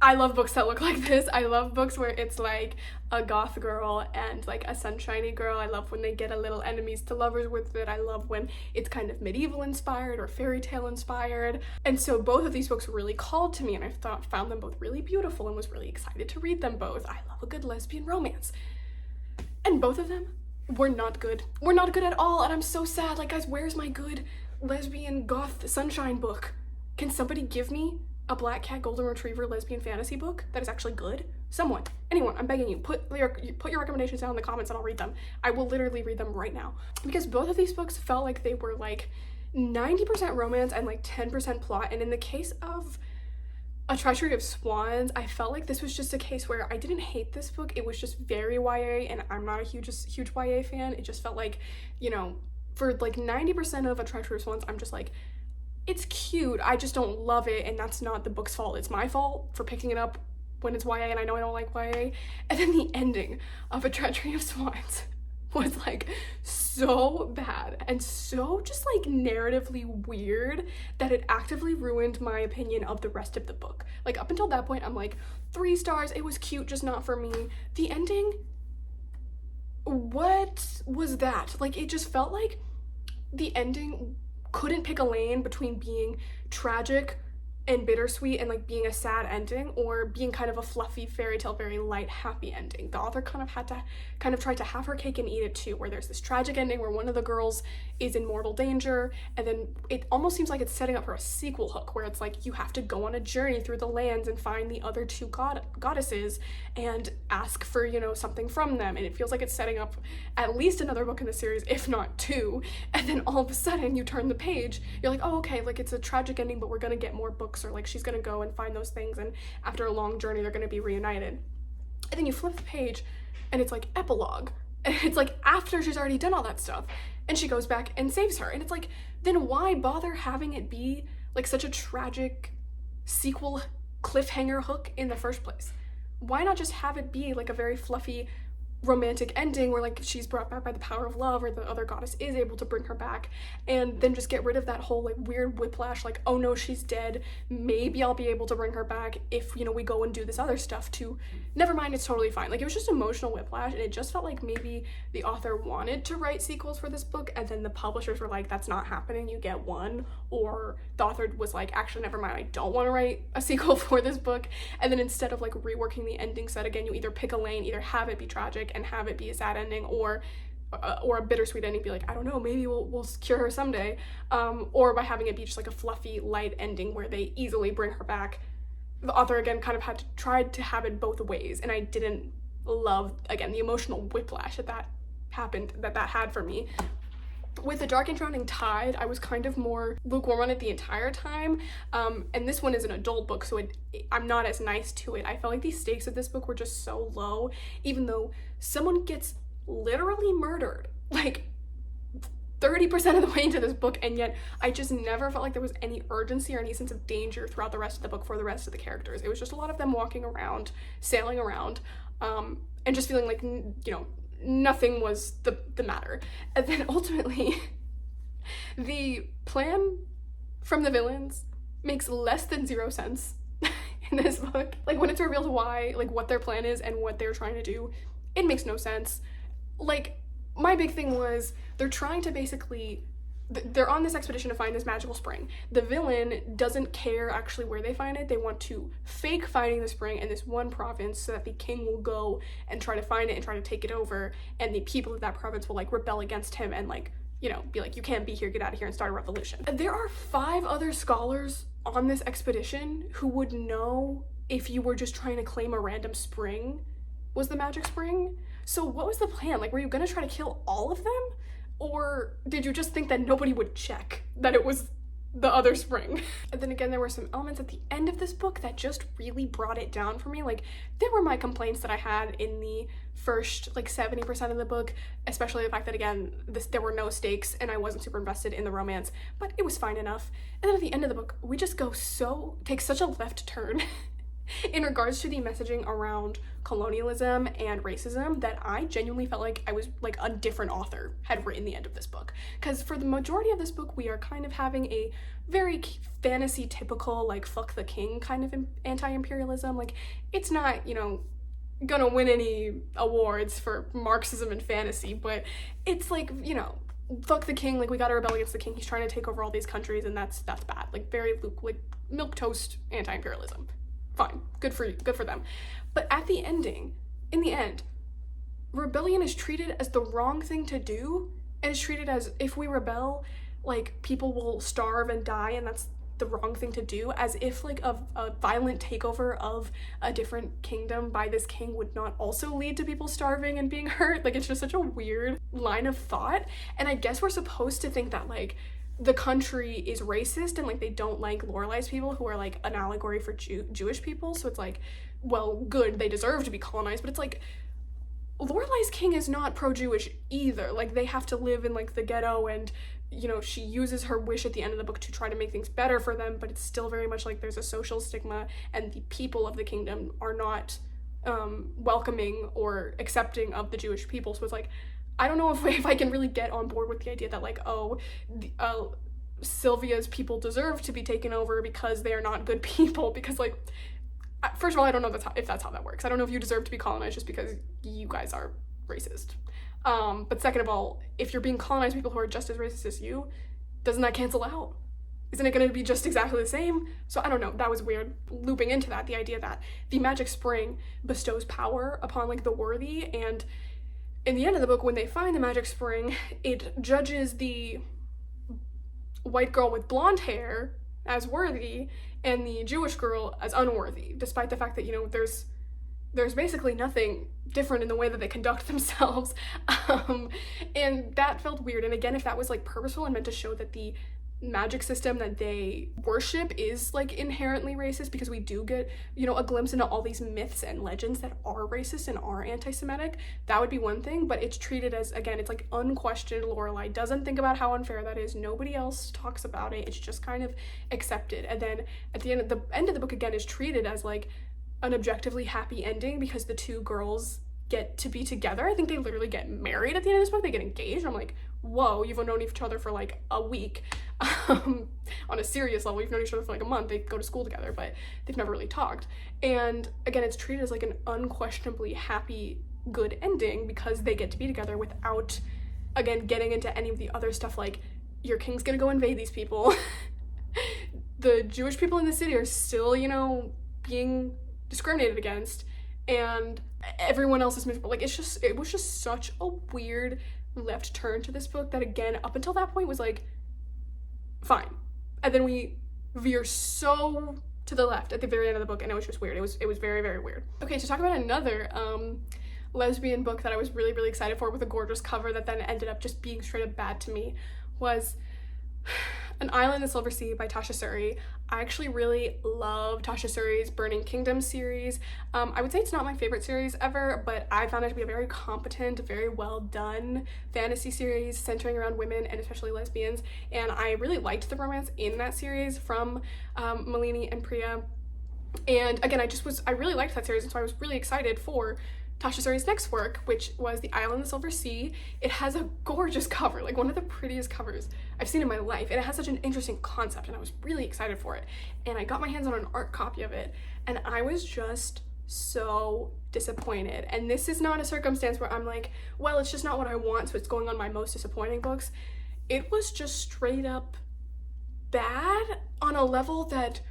I love books that look like this. I love books where it's like a goth girl and like a sunshiny girl. I love when they get a little enemies to lovers with it. I love when it's kind of medieval inspired or fairy tale inspired. And so both of these books really called to me, and I found them both really beautiful and was really excited to read them both. I love a good lesbian romance. And both of them were not good. Were not good at all, and I'm so sad. Like, guys, where's my good lesbian goth sunshine book? Can somebody give me a black cat golden retriever lesbian fantasy book that is actually good? Someone, anyone, I'm begging you, put your recommendations down in the comments and I'll read them. I will literally read them right now, because both of these books felt like they were like 90% romance and like 10% plot. And in the case of A Treachery of Swans, I felt like this was just a case where I didn't hate this book. It was just very YA, and I'm not a huge YA fan. It just felt like, you know, for like 90% of A Treachery of Swans, I'm just like, it's cute, I just don't love it, and that's not the book's fault. It's my fault for picking it up when it's YA, and I know I don't like YA. And then the ending of A Treachery of Swans was like so bad and so just like narratively weird that it actively ruined my opinion of the rest of the book. Like, up until that point, I'm like 3 stars, it was cute, just not for me. The ending, what was that? Like, it just felt like the ending couldn't pick a lane between being tragic and bittersweet and like being a sad ending, or being kind of a fluffy fairy tale, very light, happy ending. The author kind of had to try to have her cake and eat it too, where there's this tragic ending where one of the girls is in mortal danger, and then it almost seems like it's setting up for a sequel hook where it's like you have to go on a journey through the lands and find the other 2 goddesses and ask for, you know, something from them. And it feels like it's setting up at least another book in the series, if not 2. And then all of a sudden you turn the page, you're like, oh, okay, like it's a tragic ending, but we're gonna get more books, or like she's gonna go and find those things, and after a long journey they're gonna be reunited. And then you flip the page and it's like epilogue, and it's like after she's already done all that stuff and she goes back and saves her. And it's like, then why bother having it be like such a tragic sequel cliffhanger hook in the first place? Why not just have it be like a very fluffy romantic ending where like she's brought back by the power of love, or the other goddess is able to bring her back, and then just get rid of that whole like weird whiplash, like, oh no, she's dead, maybe I'll be able to bring her back if, you know, we go and do this other stuff, to never mind, it's totally fine. Like, it was just emotional whiplash, and it just felt like maybe the author wanted to write sequels for this book, and then the publishers were like, that's not happening, you get one. Or the author was like, actually, never mind, I don't want to write a sequel for this book. And then instead of like reworking the ending set again, you either pick a lane, either have it be tragic and have it be a sad ending, or a bittersweet ending, be like, I don't know, maybe we'll cure her someday, or by having it be just like a fluffy light ending where they easily bring her back. The author again kind of tried to have it both ways, and I didn't love, again, the emotional whiplash that had for me. With The Dark and Drowning Tide, I was kind of more lukewarm on it the entire time, and this one is an adult book, so I'm not as nice to it. I felt like the stakes of this book were just so low, even though someone gets literally murdered like 30% of the way into this book, and yet I just never felt like there was any urgency or any sense of danger throughout the rest of the book for the rest of the characters. It was just a lot of them walking around, sailing around, and just feeling like, you know, nothing was the matter. And then ultimately the plan from the villains makes less than 0 sense in this book. Like, when it's revealed why, like, what their plan is and what they're trying to do, it makes no sense. Like, my big thing was they're trying to basically, they're on this expedition to find this magical spring. The villain doesn't care actually where they find it. They want to fake finding the spring in this one province so that the king will go and try to find it and try to take it over, and the people of that province will like rebel against him and like, you know, be like, you can't be here, get out of here, and start a revolution. There are 5 other scholars on this expedition who would know if you were just trying to claim a random spring was the magic spring. So what was the plan? Like, were you gonna try to kill all of them? Or did you just think that nobody would check that it was the other spring? And then again, there were some elements at the end of this book that just really brought it down for me. Like, there were my complaints that I had in the first like 70% of the book, especially the fact that, again, there were no stakes and I wasn't super invested in the romance, but it was fine enough. And then at the end of the book, we just take such a left turn in regards to the messaging around colonialism and racism that I genuinely felt like I was like a different author had written the end of this book. Because for the majority of this book, we are kind of having a very fantasy typical, like, fuck the king kind of anti-imperialism. Like, it's not, you know, gonna win any awards for Marxism and fantasy, but it's like, you know, fuck the king, like, we gotta rebel against the king, he's trying to take over all these countries, and that's bad. Like, very like milquetoast anti-imperialism. Fine, good for you, good for them. But at the ending, in the end, rebellion is treated as the wrong thing to do, and is treated as, if we rebel, like, people will starve and die, and that's the wrong thing to do, as if like a violent takeover of a different kingdom by this king would not also lead to people starving and being hurt. Like, it's just such a weird line of thought. And I guess we're supposed to think that like the country is racist and like they don't like Lorelai's people, who are like an allegory for Jewish people, so it's like, well, good, they deserve to be colonized. But it's like, Lorelai's king is not pro-Jewish either. Like, they have to live in like the ghetto, and you know, she uses her wish at the end of the book to try to make things better for them, but it's still very much like there's a social stigma, and the people of the kingdom are not welcoming or accepting of the Jewish people. So it's like, I don't know if I can really get on board with the idea that like, oh, Sylvia's people deserve to be taken over because they are not good people, because like, first of all, I don't know if that's how that works. I don't know if you deserve to be colonized just because you guys are racist. But second of all, if you're being colonized, people who are just as racist as you, doesn't that cancel out? Isn't it going to be just exactly the same? So I don't know, that was weird. Looping into that, the idea that the magic spring bestows power upon like the worthy, and in the end of the book, when they find the magic spring, it judges the white girl with blonde hair as worthy and the Jewish girl as unworthy, despite the fact that, you know, there's basically nothing different in the way that they conduct themselves. And that felt weird. And again, if that was like purposeful and meant to show that the magic system that they worship is like inherently racist, because we do get, you know, a glimpse into all these myths and legends that are racist and are anti-Semitic, that would be one thing. But it's treated as, again, it's like unquestioned. Lorelai doesn't think about how unfair that is. Nobody else talks about it. It's just kind of accepted. And then at the end of the book, again, is treated as like an objectively happy ending because the two girls get to be together. I think they literally get married at the end of this book. They get engaged. I'm like, whoa, you've known each other for like a week. On a serious level, you've known each other for like a month. They go to school together, but they've never really talked. And again, it's treated as like an unquestionably happy, good ending because they get to be together without, again, getting into any of the other stuff like, your king's gonna go invade these people. The Jewish people in the city are still, you know, being discriminated against, and everyone else is miserable. Like, it was just such a weird left turn to this book that, again, up until that point was like, fine. And then we veer so to the left at the very end of the book, and it was just weird. It was very, very weird. Okay, to talk about another lesbian book that I was really, really excited for with a gorgeous cover that then ended up just being straight up bad to me was An Island in the Silver Sea by Tasha Suri. I actually really love Tasha Suri's Burning Kingdom series. I would say it's not my favorite series ever, but I found it to be a very competent, very well done fantasy series centering around women and especially lesbians, and I really liked the romance in that series from Malini and Priya. And again, I really liked that series, and so I was really excited for Tasha Suri's next work, which was The Island in the Silver Sea. It has a gorgeous cover, like one of the prettiest covers I've seen in my life, and it has such an interesting concept, and I was really excited for it. And I got my hands on an art copy of it, and I was just so disappointed. And this is not a circumstance where I'm like, well, it's just not what I want, so it's going on my most disappointing books. It was just straight up bad on a level that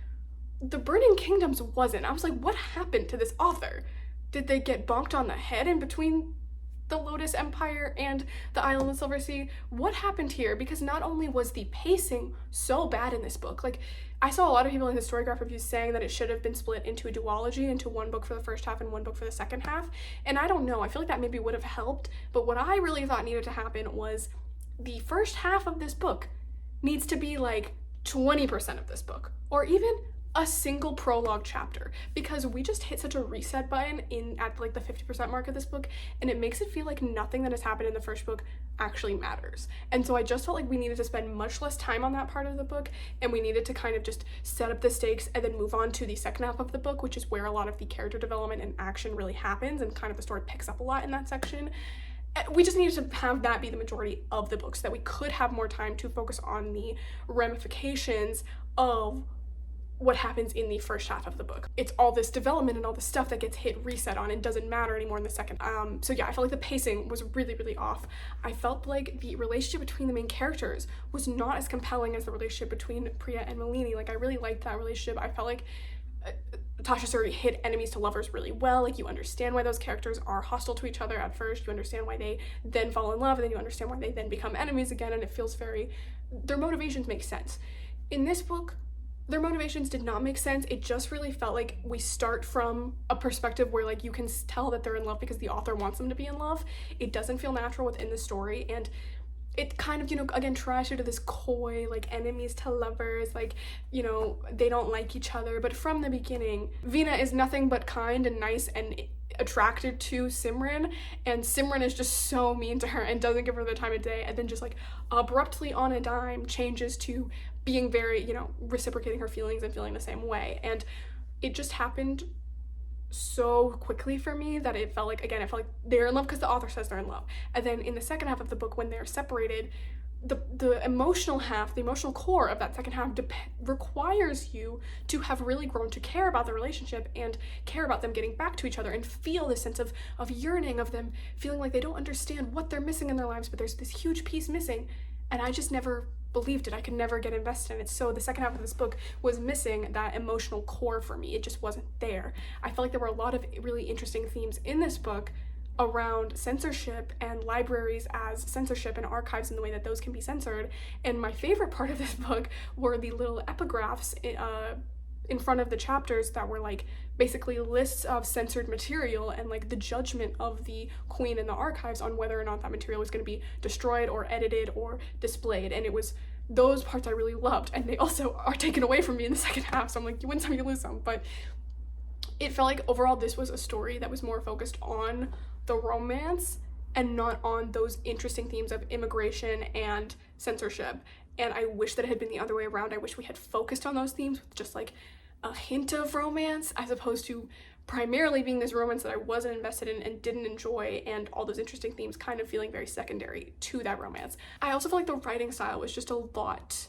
The Burning Kingdoms wasn't. I was like, what happened to this author? Did they get bonked on the head in between the Lotus Empire and the Island of the Silver Sea? What happened here? Because not only was the pacing so bad in this book, like, I saw a lot of people in historiograph reviews saying that it should have been split into a duology, into one book for the first half and one book for the second half. And I don't know, I feel like that maybe would have helped, but what I really thought needed to happen was the first half of this book needs to be like 20% of this book, or even a single prologue chapter, because we just hit such a reset button in at like the 50% mark of this book, and it makes it feel like nothing that has happened in the first book actually matters. And so I just felt like we needed to spend much less time on that part of the book, and we needed to kind of just set up the stakes and then move on to the second half of the book, which is where a lot of the character development and action really happens, and kind of the story picks up a lot in that section. We just needed to have that be the majority of the book so that we could have more time to focus on the ramifications of what happens in the first half of the book. It's all this development and all this stuff that gets hit reset on and doesn't matter anymore in the second. So yeah, I felt like the pacing was really, really off. I felt like the relationship between the main characters was not as compelling as the relationship between Priya and Malini. Like, I really liked that relationship. I felt like Tasha Suri hit enemies to lovers really well. Like, you understand why those characters are hostile to each other at first, you understand why they then fall in love, and then you understand why they then become enemies again, and it feels very, their motivations make sense. In this book, their motivations did not make sense. It just really felt like we start from a perspective where, like, you can tell that they're in love because the author wants them to be in love. It doesn't feel natural within the story, and it kind of, you know, again, tries to do this coy, like, enemies to lovers, like, you know, they don't like each other. But from the beginning, Veena is nothing but kind and nice and attracted to Simran, and Simran is just so mean to her and doesn't give her the time of day, and then just, like, abruptly on a dime changes to being very, you know, reciprocating her feelings and feeling the same way. And it just happened so quickly for me that it felt like, again, it felt like they're in love because the author says they're in love. And then in the second half of the book, when they're separated, the emotional half, the emotional core of that second half requires you to have really grown to care about the relationship and care about them getting back to each other and feel this sense of yearning, of them feeling like they don't understand what they're missing in their lives, but there's this huge piece missing. And I just never believed it. I could never get invested in it. So the second half of this book was missing that emotional core for me. It just wasn't there. I felt like there were a lot of really interesting themes in this book around censorship and libraries as censorship and archives and the way that those can be censored. And my favorite part of this book were the little epigraphs in front of the chapters that were like basically lists of censored material and like the judgment of the queen and the archives on whether or not that material was going to be destroyed or edited or displayed. And it was those parts I really loved, and they also are taken away from me in the second half, so I'm like, you win some, you lose some. But it felt like overall this was a story that was more focused on the romance and not on those interesting themes of immigration and censorship. And I wish that it had been the other way around. I wish we had focused on those themes with just like a hint of romance, as opposed to primarily being this romance that I wasn't invested in and didn't enjoy, and all those interesting themes kind of feeling very secondary to that romance. I also feel like the writing style was just a lot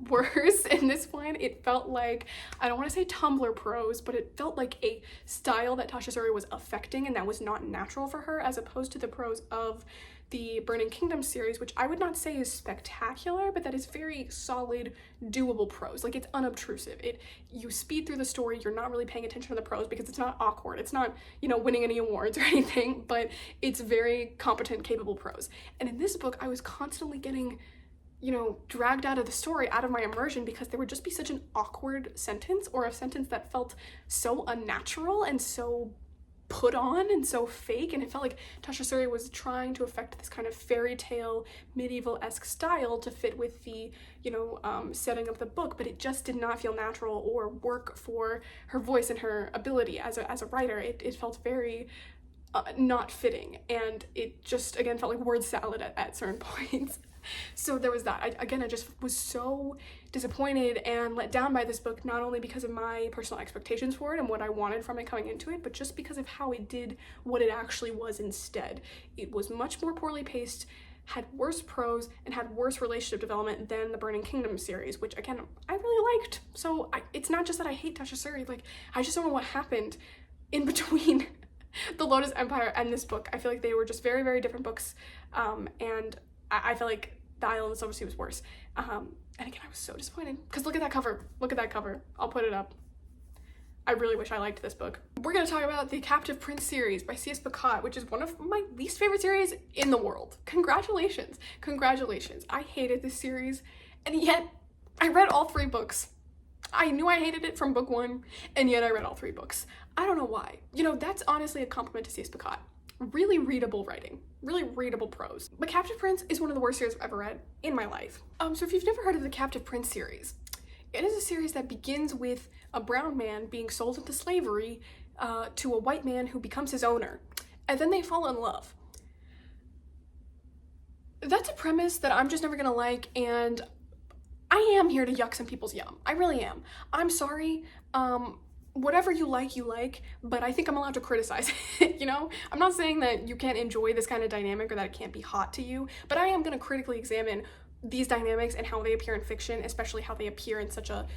worse in this one. It felt like, I don't want to say Tumblr prose, but it felt like a style that Tasha Suri was affecting and that was not natural for her, as opposed to the prose of the Burning Kingdom series, which I would not say is spectacular, but that is very solid, doable prose. Like, it's unobtrusive. You speed through the story, you're not really paying attention to the prose because it's not awkward. It's not, you know, winning any awards or anything, but it's very competent, capable prose. And in this book, I was constantly getting, you know, dragged out of the story, out of my immersion, because there would just be such an awkward sentence, or a sentence that felt so unnatural and so put on and so fake. And it felt like Tasha Suri was trying to affect this kind of fairy tale medieval-esque style to fit with the, you know, setting of the book, but it just did not feel natural or work for her voice and her ability as a writer. It felt very not fitting, and it just, again, felt like word salad at certain points. So there was that. I just was so disappointed and let down by this book, not only because of my personal expectations for it and what I wanted from it coming into it, but just because of how it did what it actually was instead. It was much more poorly paced, had worse prose, and had worse relationship development than the Burning Kingdom series, which, again, I really liked. So it's not just that I hate Tasha Suri, like, I just don't know what happened in between The Lotus Empire and this book. I feel like they were just very, very different books, and I feel like The Isle of the Silver Sea was worse. And again, I was so disappointed, because look at that cover. Look at that cover. I'll put it up. I really wish I liked this book. We're gonna talk about the Captive Prince series by C.S. Pacat, which is one of my least favorite series in the world. Congratulations. Congratulations. I hated this series, and yet I read all 3 books. I knew I hated it from book 1, and yet I read all 3 books. I don't know why. You know, that's honestly a compliment to C.S. Pacat. Really readable writing, really readable prose. But Captive Prince is one of the worst series I've ever read in my life. So if you've never heard of the Captive Prince series, It is a series that begins with a brown man being sold into slavery to a white man who becomes his owner, and then they fall in love. That's a premise that I'm just never gonna like, and I am here to yuck some people's yum. I really am. I'm sorry. Whatever you like, but I think I'm allowed to criticize it, you know? I'm not saying that you can't enjoy this kind of dynamic or that it can't be hot to you, but I am gonna critically examine these dynamics and how they appear in fiction, especially how they appear in such a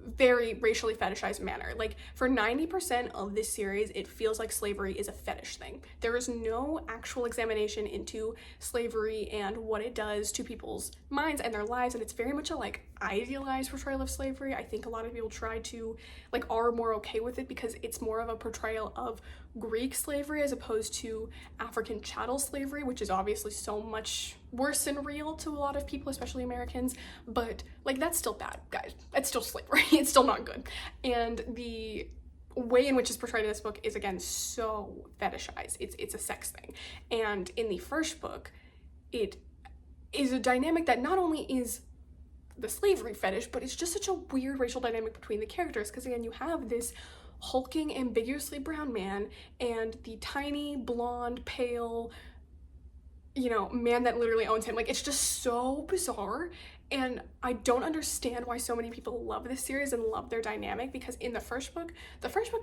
very racially fetishized manner. Like, for 90% of this series, it feels like slavery is a fetish thing. There is no actual examination into slavery and what it does to people's minds and their lives, and it's very much a like idealized portrayal of slavery. I think a lot of people try to like are more okay with it because it's more of a portrayal of Greek slavery as opposed to African chattel slavery, which is obviously so much worse and real to a lot of people, especially Americans. But like, that's still bad, guys. It's still slavery. It's still not good. And the way in which it's portrayed in this book is, again, so fetishized. It's a sex thing. And in the first book, it is a dynamic that not only is the slavery fetish, but it's just such a weird racial dynamic between the characters, because again, you have this hulking, ambiguously brown man and the tiny, blonde, pale, you know, man that literally owns him. Like, it's just so bizarre, and I don't understand why so many people love this series and love their dynamic, because in the first book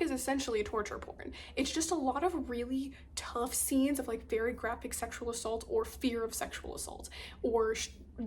is essentially a torture porn. It's just a lot of really tough scenes of like very graphic sexual assault or fear of sexual assault or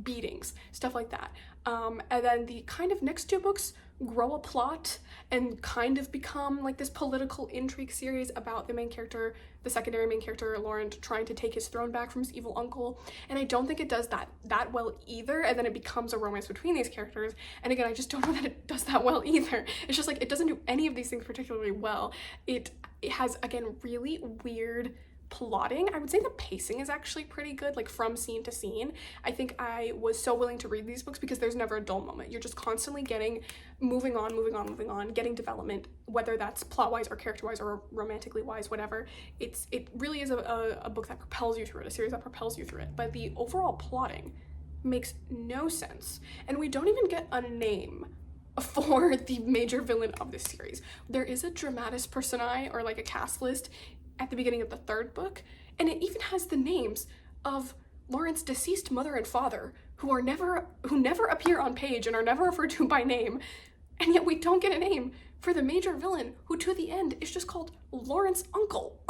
beatings, stuff like that. And then the kind of next two books grow a plot and kind of become like this political intrigue series about the main character, the secondary main character, Laurent, trying to take his throne back from his evil uncle. And I don't think it does that well either, and then it becomes a romance between these characters. And again, I just don't know that it does that well either. It's just like, it doesn't do any of these things particularly well. It has, again, really weird plotting. I would say the pacing is actually pretty good, like from scene to scene. I think I was so willing to read these books because there's never a dull moment. You're just constantly getting moving on, getting development, whether that's plot-wise or character-wise or romantically wise, whatever. It really is a book that propels you through it, a series that propels you through it. But the overall plotting makes no sense, and we don't even get a name for the major villain of this series. There is a dramatis personae, or like a cast list, at the beginning of the third book, and it even has the names of Laurent's deceased mother and father, who never appear on page and are never referred to by name, and yet we don't get a name for the major villain, who to the end is just called Laurent's uncle.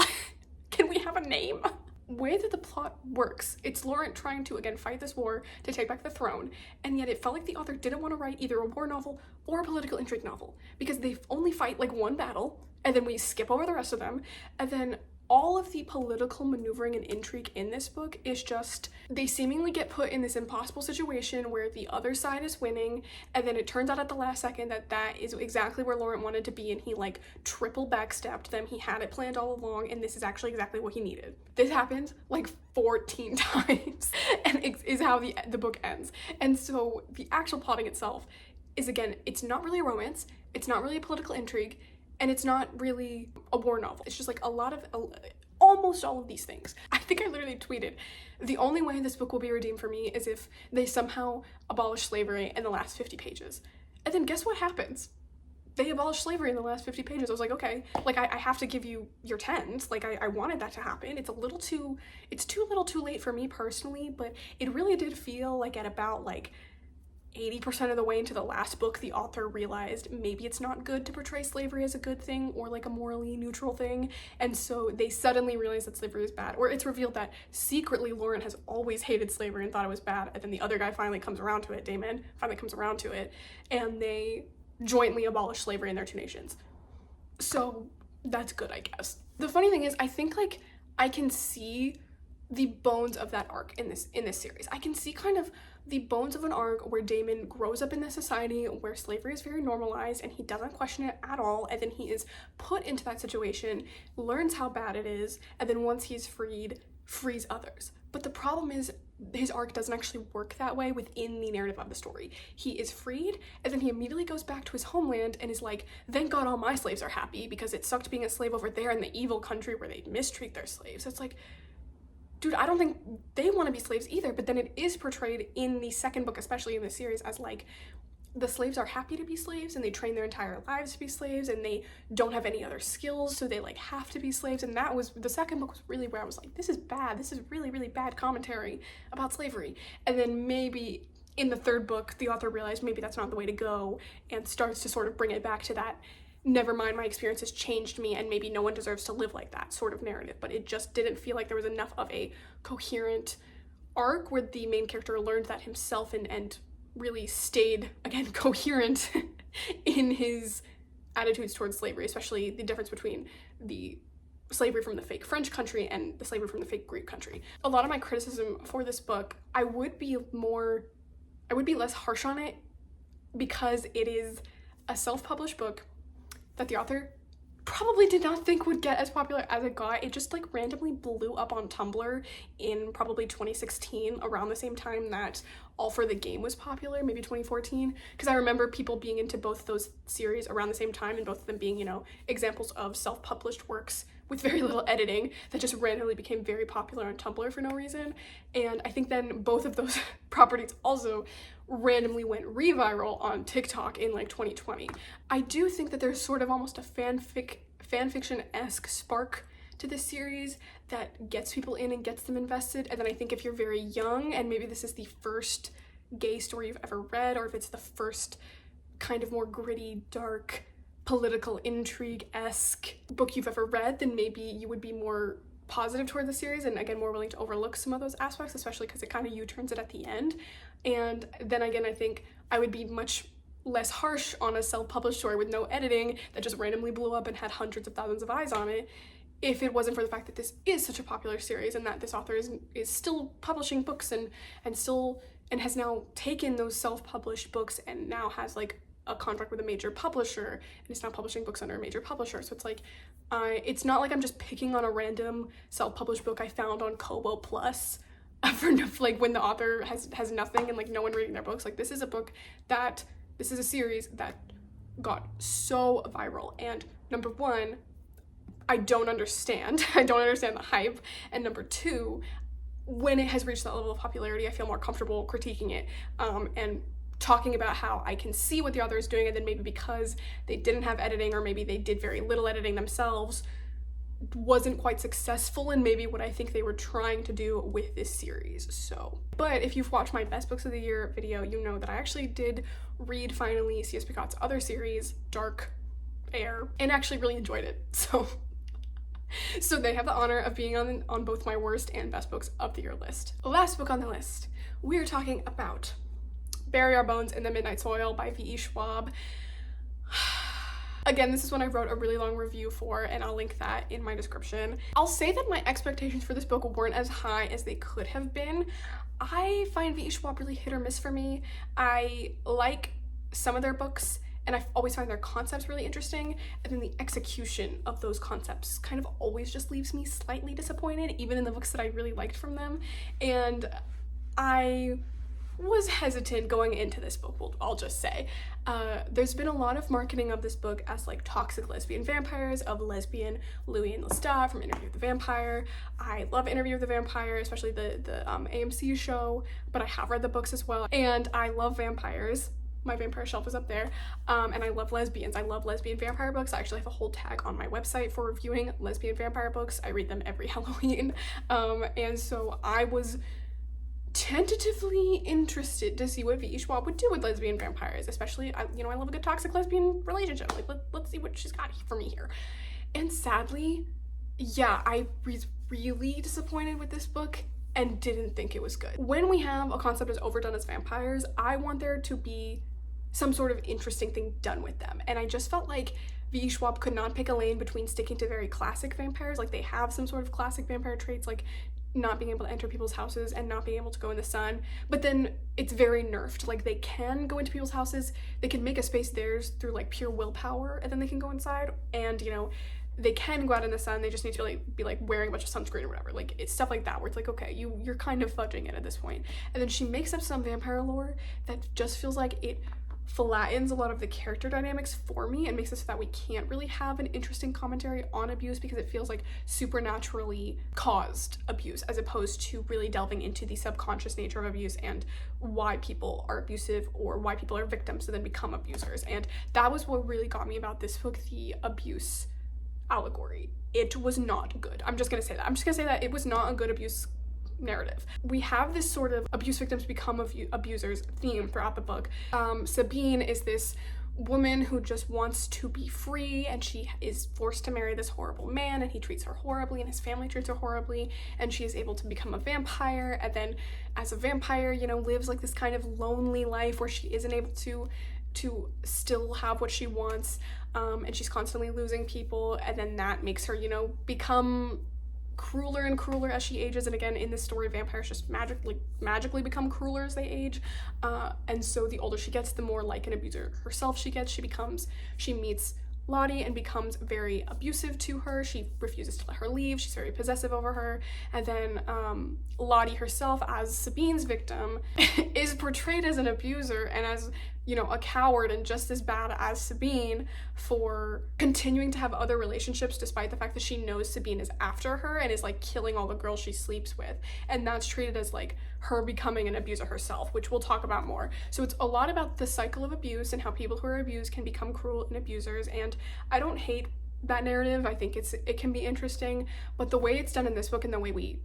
Can we have a name? Way that the plot works, it's Laurent trying to again fight this war to take back the throne, and yet it felt like the author didn't want to write either a war novel or a political intrigue novel, because they only fight like one battle, and then we skip over the rest of them, and then all of the political maneuvering and intrigue in this book is just, they seemingly get put in this impossible situation where the other side is winning, and then it turns out at the last second that that is exactly where Laurent wanted to be, and he like triple backstabbed them. He had it planned all along, and this is actually exactly what he needed. This happened like 14 times, and it is how the book ends. And so the actual plotting itself is, again, it's not really a romance, it's not really a political intrigue, and it's not really a war novel. It's just like almost all of these things. I think I literally tweeted, the only way this book will be redeemed for me is if they somehow abolish slavery in the last 50 pages. And then guess what happens? They abolish slavery in the last 50 pages. I was like, okay, like I have to give you your 10s. Like I wanted that to happen. It's too little too late for me personally, but it really did feel like at about like 80% of the way into the last book, the author realized maybe it's not good to portray slavery as a good thing or like a morally neutral thing, and so they suddenly realized that slavery is bad, or it's revealed that secretly Laurent has always hated slavery and thought it was bad, and then the other guy finally comes around to it, Damon finally comes around to it, and they jointly abolish slavery in their two nations. So that's good, I guess. The funny thing is, I think like I can see the bones of that arc in this series. I can see kind of the bones of an arc where Damon grows up in this society where slavery is very normalized and he doesn't question it at all, and then he is put into that situation, learns how bad it is, and then once he's freed, frees others. But the problem is his arc doesn't actually work that way within the narrative of the story. He is freed, and then he immediately goes back to his homeland and is like, thank God all my slaves are happy, because it sucked being a slave over there in the evil country where they mistreat their slaves. It's like, dude, I don't think they want to be slaves either. But then it is portrayed in the second book, especially in this series, as like the slaves are happy to be slaves and they train their entire lives to be slaves and they don't have any other skills, so they like have to be slaves. And that was, the second book was really where I was like, this is bad, this is really, really bad commentary about slavery. And then maybe in the third book, the author realized maybe that's not the way to go and starts to sort of bring it back to that, never mind, my experience has changed me and maybe no one deserves to live like that sort of narrative. But it just didn't feel like there was enough of a coherent arc where the main character learned that himself and really stayed, again, coherent in his attitudes towards slavery, especially the difference between the slavery from the fake French country and the slavery from the fake Greek country. A lot of my criticism for this book, I would be less harsh on it because it is a self-published book that the author probably did not think would get as popular as it got. It just like randomly blew up on Tumblr in probably 2016, around the same time that All for the Game was popular, maybe 2014, because I remember people being into both those series around the same time and both of them being, you know, examples of self-published works with very little editing that just randomly became very popular on Tumblr for no reason. And I think then both of those properties also randomly went reviral on TikTok in like 2020. I do think that there's sort of almost a fanfiction-esque spark to this series that gets people in and gets them invested. And then I think if you're very young and maybe this is the first gay story you've ever read, or if it's the first kind of more gritty, dark, political intrigue-esque book you've ever read, then maybe you would be more positive toward the series and again more willing to overlook some of those aspects, especially because it kind of U-turns it at the end. And then again, I think I would be much less harsh on a self-published story with no editing that just randomly blew up and had hundreds of thousands of eyes on it if it wasn't for the fact that this is such a popular series and that this author is still publishing books and has now taken those self-published books and now has like a contract with a major publisher and is now publishing books under a major publisher. So it's like, it's not like I'm just picking on a random self-published book I found on Kobo Plus for like when the author has nothing and like no one reading their books. Like this is a series that got so viral, and number one, I don't understand the hype, and number two, when it has reached that level of popularity, I feel more comfortable critiquing it and talking about how I can see what the author is doing, and then maybe because they didn't have editing or maybe they did very little editing themselves, wasn't quite successful in maybe what I think they were trying to do with this series. So, but if you've watched my best books of the year video, you know that I actually did read finally C.S. Picot's other series, Dark Air, and actually really enjoyed it. So they have the honor of being on both my worst and best books of the year list. Last book on the list, we are talking about Bury Our Bones in the Midnight Soil by V.E. Schwab. Again, this is one I wrote a really long review for, and I'll link that in my description. I'll say that my expectations for this book weren't as high as they could have been. I find V.E. Schwab really hit or miss for me. I like some of their books, and I always find their concepts really interesting, and then the execution of those concepts kind of always just leaves me slightly disappointed, even in the books that I really liked from them. And I was hesitant going into this book, I'll just say. There's been a lot of marketing of this book as like toxic lesbian vampires, of lesbian Louis and Lestat from Interview with the Vampire. I love Interview with the Vampire, especially the AMC show, but I have read the books as well, and I love vampires. My vampire shelf is up there, and I love lesbians. I love lesbian vampire books. I actually have a whole tag on my website for reviewing lesbian vampire books. I read them every Halloween, and so I was tentatively interested to see what V.E. Schwab would do with lesbian vampires, especially, I love a good toxic lesbian relationship. Like, let's see what she's got for me here. And sadly, yeah, I was really disappointed with this book and didn't think it was good. When we have a concept as overdone as vampires, I want there to be some sort of interesting thing done with them. And I just felt like V.E. Schwab could not pick a lane between sticking to very classic vampires, like they have some sort of classic vampire traits, like not being able to enter people's houses and not being able to go in the sun, but then it's very nerfed. Like they can go into people's houses, they can make a space theirs through like pure willpower, and then they can go inside, and they can go out in the sun, they just need to be like wearing a bunch of sunscreen or whatever. Like it's stuff like that where it's like, okay, you're kind of fudging it at this point. And then she makes up some vampire lore that just feels like it flattens a lot of the character dynamics for me and makes it so that we can't really have an interesting commentary on abuse, because it feels like supernaturally caused abuse as opposed to really delving into the subconscious nature of abuse and why people are abusive or why people are victims and then become abusers. And that was what really got me about this book, the abuse allegory. It was not good. I'm just gonna say that it was not a good abuse narrative. We have this sort of abuse victims become abusers theme throughout the book. Sabine is this woman who just wants to be free, and she is forced to marry this horrible man, and he treats her horribly and his family treats her horribly, and she is able to become a vampire, and then as a vampire, you know, lives like this kind of lonely life where she isn't able to still have what she wants, and she's constantly losing people, and then that makes her, you know, become crueler and crueler as she ages. And again, in this story, vampires just magically become crueler as they age, and so the older she gets, the more like an abuser herself she gets. She meets Lottie and becomes very abusive to her. She refuses to let her leave. She's very possessive over her. And then Lottie herself, as Sabine's victim, is portrayed as an abuser and as, you know, a coward and just as bad as Sabine for continuing to have other relationships despite the fact that she knows Sabine is after her and is like killing all the girls she sleeps with. And that's treated as like her becoming an abuser herself, which we'll talk about more. So it's a lot about the cycle of abuse and how people who are abused can become cruel and abusers. And I don't hate that narrative. I think it can be interesting, but the way it's done in this book and the way we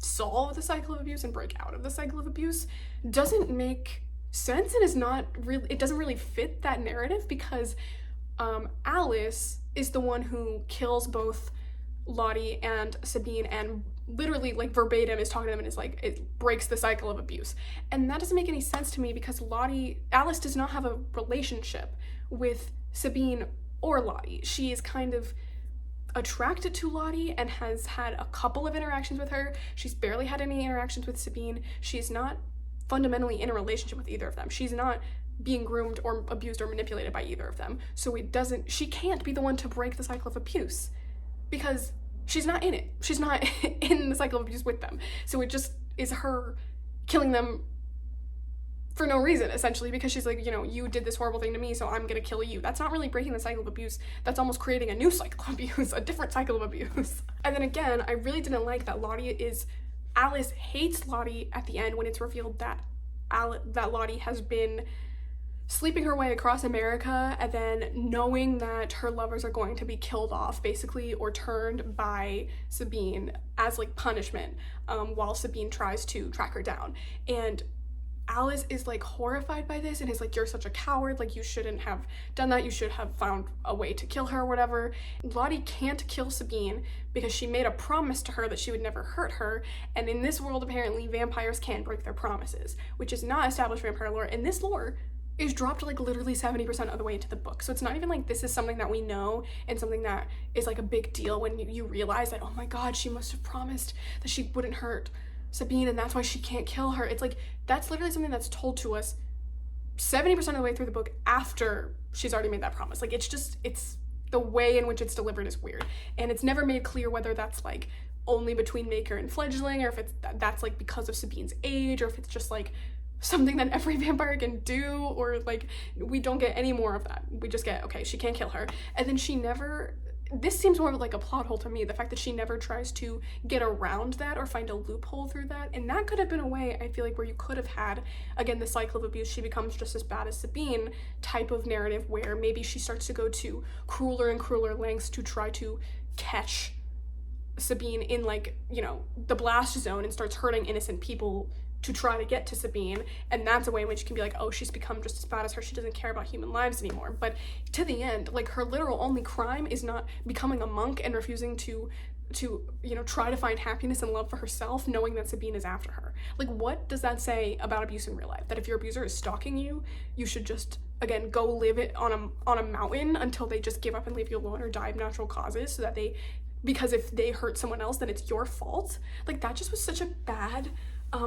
solve the cycle of abuse and break out of the cycle of abuse doesn't make sense and is not really, it doesn't really fit that narrative, because Alice is the one who kills both Lottie and Sabine and literally like verbatim is talking to them and is like, it breaks the cycle of abuse. And that doesn't make any sense to me, because Alice does not have a relationship with Sabine or Lottie. She is kind of attracted to Lottie and has had a couple of interactions with her. She's barely had any interactions with Sabine. She's not fundamentally in a relationship with either of them. She's not being groomed or abused or manipulated by either of them. So she can't be the one to break the cycle of abuse, because she's not in it. She's not in the cycle of abuse with them. So it just is her killing them for no reason, essentially, because she's like, you know, you did this horrible thing to me, so I'm gonna kill you. That's not really breaking the cycle of abuse. That's almost creating a new cycle of abuse, a different cycle of abuse. And then again, I really didn't like that Alice hates Lottie at the end when it's revealed that Lottie has been sleeping her way across America, and then knowing that her lovers are going to be killed off, basically, or turned by Sabine as like punishment, while Sabine tries to track her down. And Alice is like horrified by this and is like, you're such a coward, like you shouldn't have done that, you should have found a way to kill her or whatever. Lottie can't kill Sabine because she made a promise to her that she would never hurt her, and in this world apparently vampires can break their promises, which is not established vampire lore, and this lore is dropped like literally 70% of the way into the book. So it's not even like this is something that we know and something that is like a big deal when you realize that, oh my god, she must have promised that she wouldn't hurt Sabine and that's why she can't kill her. It's like, that's literally something that's told to us 70% of the way through the book after she's already made that promise. Like, it's the way in which it's delivered is weird, and it's never made clear whether that's like only between Maker and Fledgling, or if that's like because of Sabine's age, or if it's just like something that every vampire can do, or like we don't get any more of that. We just get, okay, she can't kill her, and then this seems more like a plot hole to me, the fact that she never tries to get around that or find a loophole through that. And that could have been a way, I feel like, where you could have had, again, the cycle of abuse, she becomes just as bad as Sabine type of narrative, where maybe she starts to go to crueler and crueler lengths to try to catch Sabine in, like, you know, the blast zone, and starts hurting innocent people to try to get to Sabine, and that's a way in which you can be like, oh, she's become just as bad as her, she doesn't care about human lives anymore. But to the end, like, her literal only crime is not becoming a monk and refusing to you know, try to find happiness and love for herself, knowing that Sabine is after her. Like, what does that say about abuse in real life? That if your abuser is stalking you, you should just, again, go live it on a mountain until they just give up and leave you alone or die of natural causes, so that because if they hurt someone else, then it's your fault. Like, that just was such a bad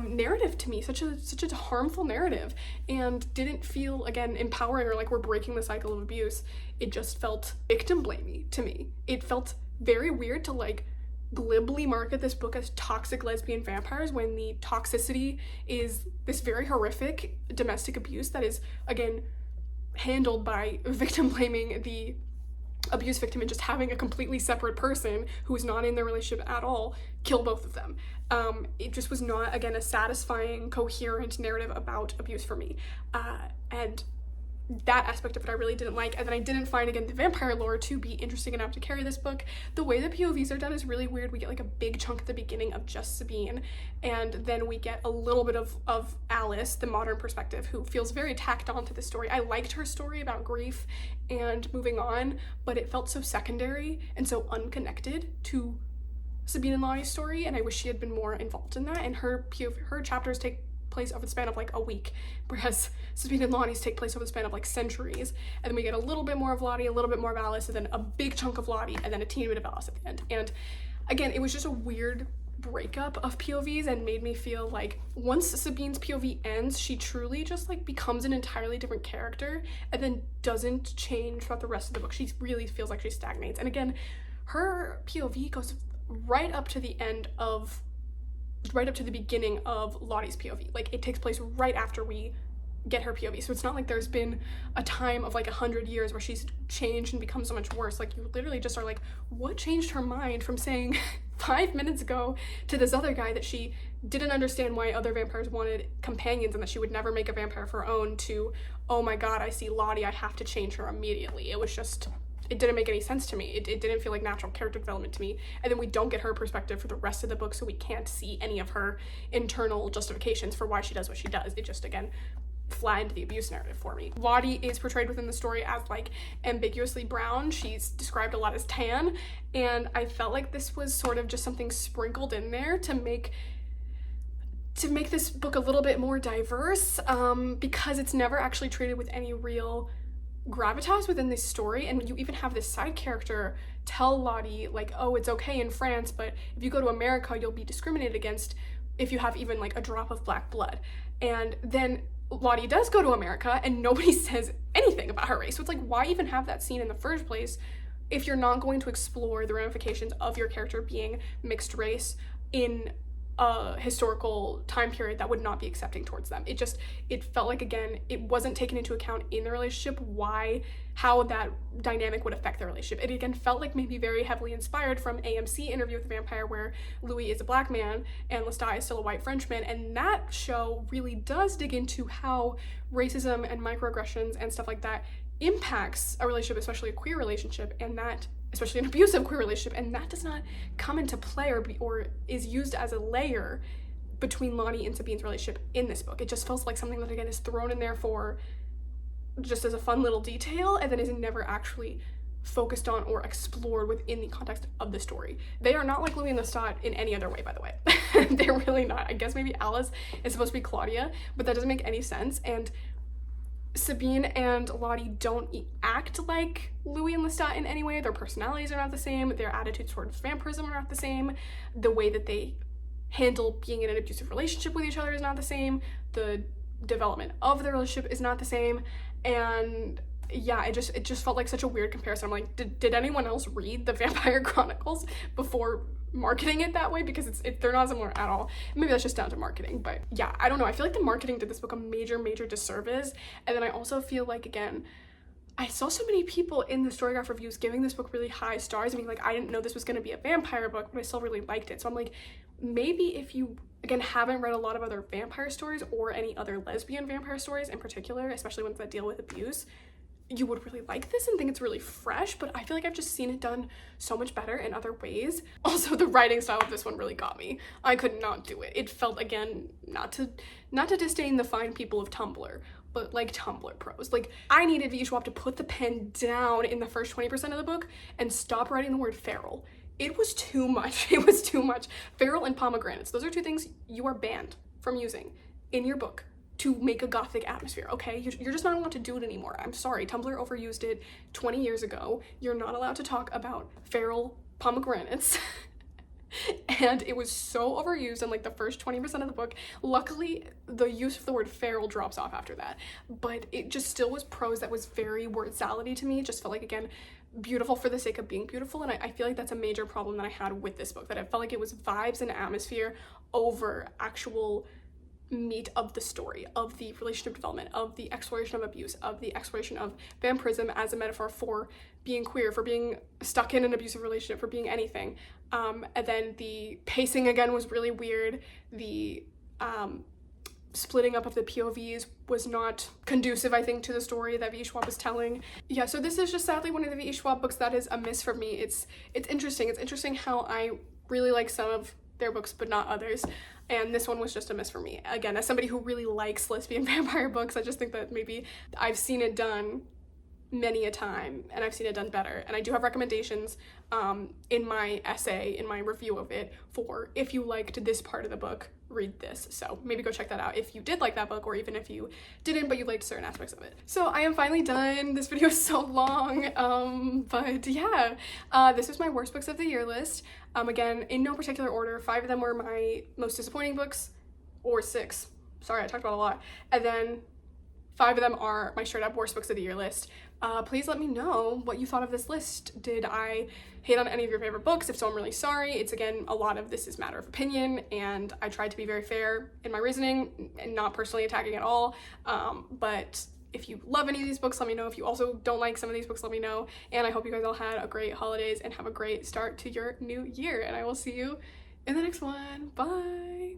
narrative to me, such a harmful narrative, and didn't feel, again, empowering or like we're breaking the cycle of abuse. It just felt victim blamey to me. It felt very weird to like glibly market this book as toxic lesbian vampires when the toxicity is this very horrific domestic abuse that is, again, handled by victim blaming the abuse victim and just having a completely separate person who is not in their relationship at all kill both of them. It just was not, again, a satisfying, coherent narrative about abuse for me. And that aspect of it I really didn't like. And then I didn't find, again, the vampire lore to be interesting enough to carry this book. The way the POVs are done is really weird. We get like a big chunk at the beginning of just Sabine, and then we get a little bit of Alice, the modern perspective, who feels very tacked on to the story. I liked her story about grief and moving on, but it felt so secondary and so unconnected to Sabine and Lottie's story, and I wish she had been more involved in that. And her chapters take place over the span of like a week, whereas Sabine and Lottie's take place over the span of like centuries. And then we get a little bit more of Lottie, a little bit more of Alice, and then a big chunk of Lottie, and then a teeny bit of Alice at the end. And again, it was just a weird breakup of POVs and made me feel like once Sabine's POV ends, she truly just like becomes an entirely different character and then doesn't change throughout the rest of the book. She really feels like she stagnates. And again, her POV goes right up to the beginning of Lottie's POV. Like, it takes place right after we get her POV. So it's not like there's been a time of like 100 years where she's changed and become so much worse. Like, you literally just are like, what changed her mind from saying 5 minutes ago to this other guy that she didn't understand why other vampires wanted companions and that she would never make a vampire of her own, to, oh my god, I see Lottie, I have to change her immediately. It was just, it didn't make any sense to me. It didn't feel like natural character development to me. And then we don't get her perspective for the rest of the book, so we can't see any of her internal justifications for why she does what she does. It just, again, flattened the abuse narrative for me. Lottie is portrayed within the story as like ambiguously brown. She's described a lot as tan, and I felt like this was sort of just something sprinkled in there to make this book a little bit more diverse, because it's never actually treated with any real gravitas within this story. And you even have this side character tell Lottie like, oh, it's okay in France, but if you go to America, you'll be discriminated against if you have even like a drop of black blood. And then Lottie does go to America and nobody says anything about her race. So it's like, why even have that scene in the first place if you're not going to explore the ramifications of your character being mixed race in a historical time period that would not be accepting towards them? It felt like, again, it wasn't taken into account in the relationship how that dynamic would affect the relationship. It again felt like maybe very heavily inspired from AMC Interview with the Vampire, where Louis is a black man and Lestat is still a white Frenchman, and that show really does dig into how racism and microaggressions and stuff like that impacts a relationship, especially a queer relationship, and that especially an abusive queer relationship, and that does not come into play or is used as a layer between Lottie and Sabine's relationship in this book. It just feels like something that, again, is thrown in there for just as a fun little detail and then is never actually focused on or explored within the context of the story. They are not like Louis and Lestat in any other way, by the way. They're really not. I guess maybe Alice is supposed to be Claudia, but that doesn't make any sense. And Sabine and Lottie don't act like Louis and Lestat in any way. Their personalities are not the same. Their attitudes towards vampirism are not the same. The way that they handle being in an abusive relationship with each other is not the same. The development of the relationship is not the same. And yeah, it just felt like such a weird comparison. I'm like, did anyone else read the Vampire Chronicles before marketing it that way? Because they're not similar at all. Maybe that's just down to marketing, but yeah, I don't know. I feel like the marketing did this book a major disservice. And then I also feel like, again, I saw so many people in the Storygraph reviews giving this book really high stars. I mean, like, I didn't know this was going to be a vampire book, but I still really liked it. So I'm like, maybe if you, again, haven't read a lot of other vampire stories or any other lesbian vampire stories in particular, especially ones that deal with abuse, you would really like this and think it's really fresh. But I feel like I've just seen it done so much better in other ways. Also, the writing style of this one really got me. I could not do it. It felt, again, not to disdain the fine people of Tumblr, but like Tumblr prose. Like, I needed V. Schwab to put the pen down in the first 20% of the book and stop writing the word feral. It was too much. It was too much. Feral and pomegranates. Those are two things you are banned from using in your book to make a gothic atmosphere, okay? You're just not allowed to do it anymore. I'm sorry, Tumblr overused it 20 years ago. You're not allowed to talk about feral pomegranates. And it was so overused in like the first 20% of the book. Luckily, the use of the word feral drops off after that, but it just still was prose that was very word salad-y to me. It just felt like, again, beautiful for the sake of being beautiful. And I feel like that's a major problem that I had with this book, that I felt like it was vibes and atmosphere over actual meat of the story, of the relationship development, of the exploration of abuse, of the exploration of vampirism as a metaphor for being queer, for being stuck in an abusive relationship, for being anything. And then the pacing again was really weird. The splitting up of the POVs was not conducive, I think, to the story that V. Schwab was telling. Yeah, so this is just sadly one of the V. Schwab books that is a miss for me. It's interesting. It's interesting how I really like some of their books but not others, and this one was just a miss for me. Again, as somebody who really likes lesbian vampire books, I just think that maybe I've seen it done many a time and I've seen it done better, and I do have recommendations in my essay, in my review of it, for if you liked this part of the book, read this. So maybe go check that out if you did like that book, or even if you didn't but you liked certain aspects of it. So I am finally done. This video is so long, but yeah, this was my worst books of the year list. Again, in no particular order. 5 of them were my most disappointing books, or 6, sorry, I talked about a lot, and then 5 of them are my straight up worst books of the year list. Please let me know what you thought of this list. Did I hate on any of your favorite books? If so, I'm really sorry. It's, again, a lot of this is matter of opinion, and I tried to be very fair in my reasoning and not personally attacking at all. But if you love any of these books, let me know. If you also don't like some of these books, let me know. And I hope you guys all had a great holidays and have a great start to your new year. And I will see you in the next one. Bye!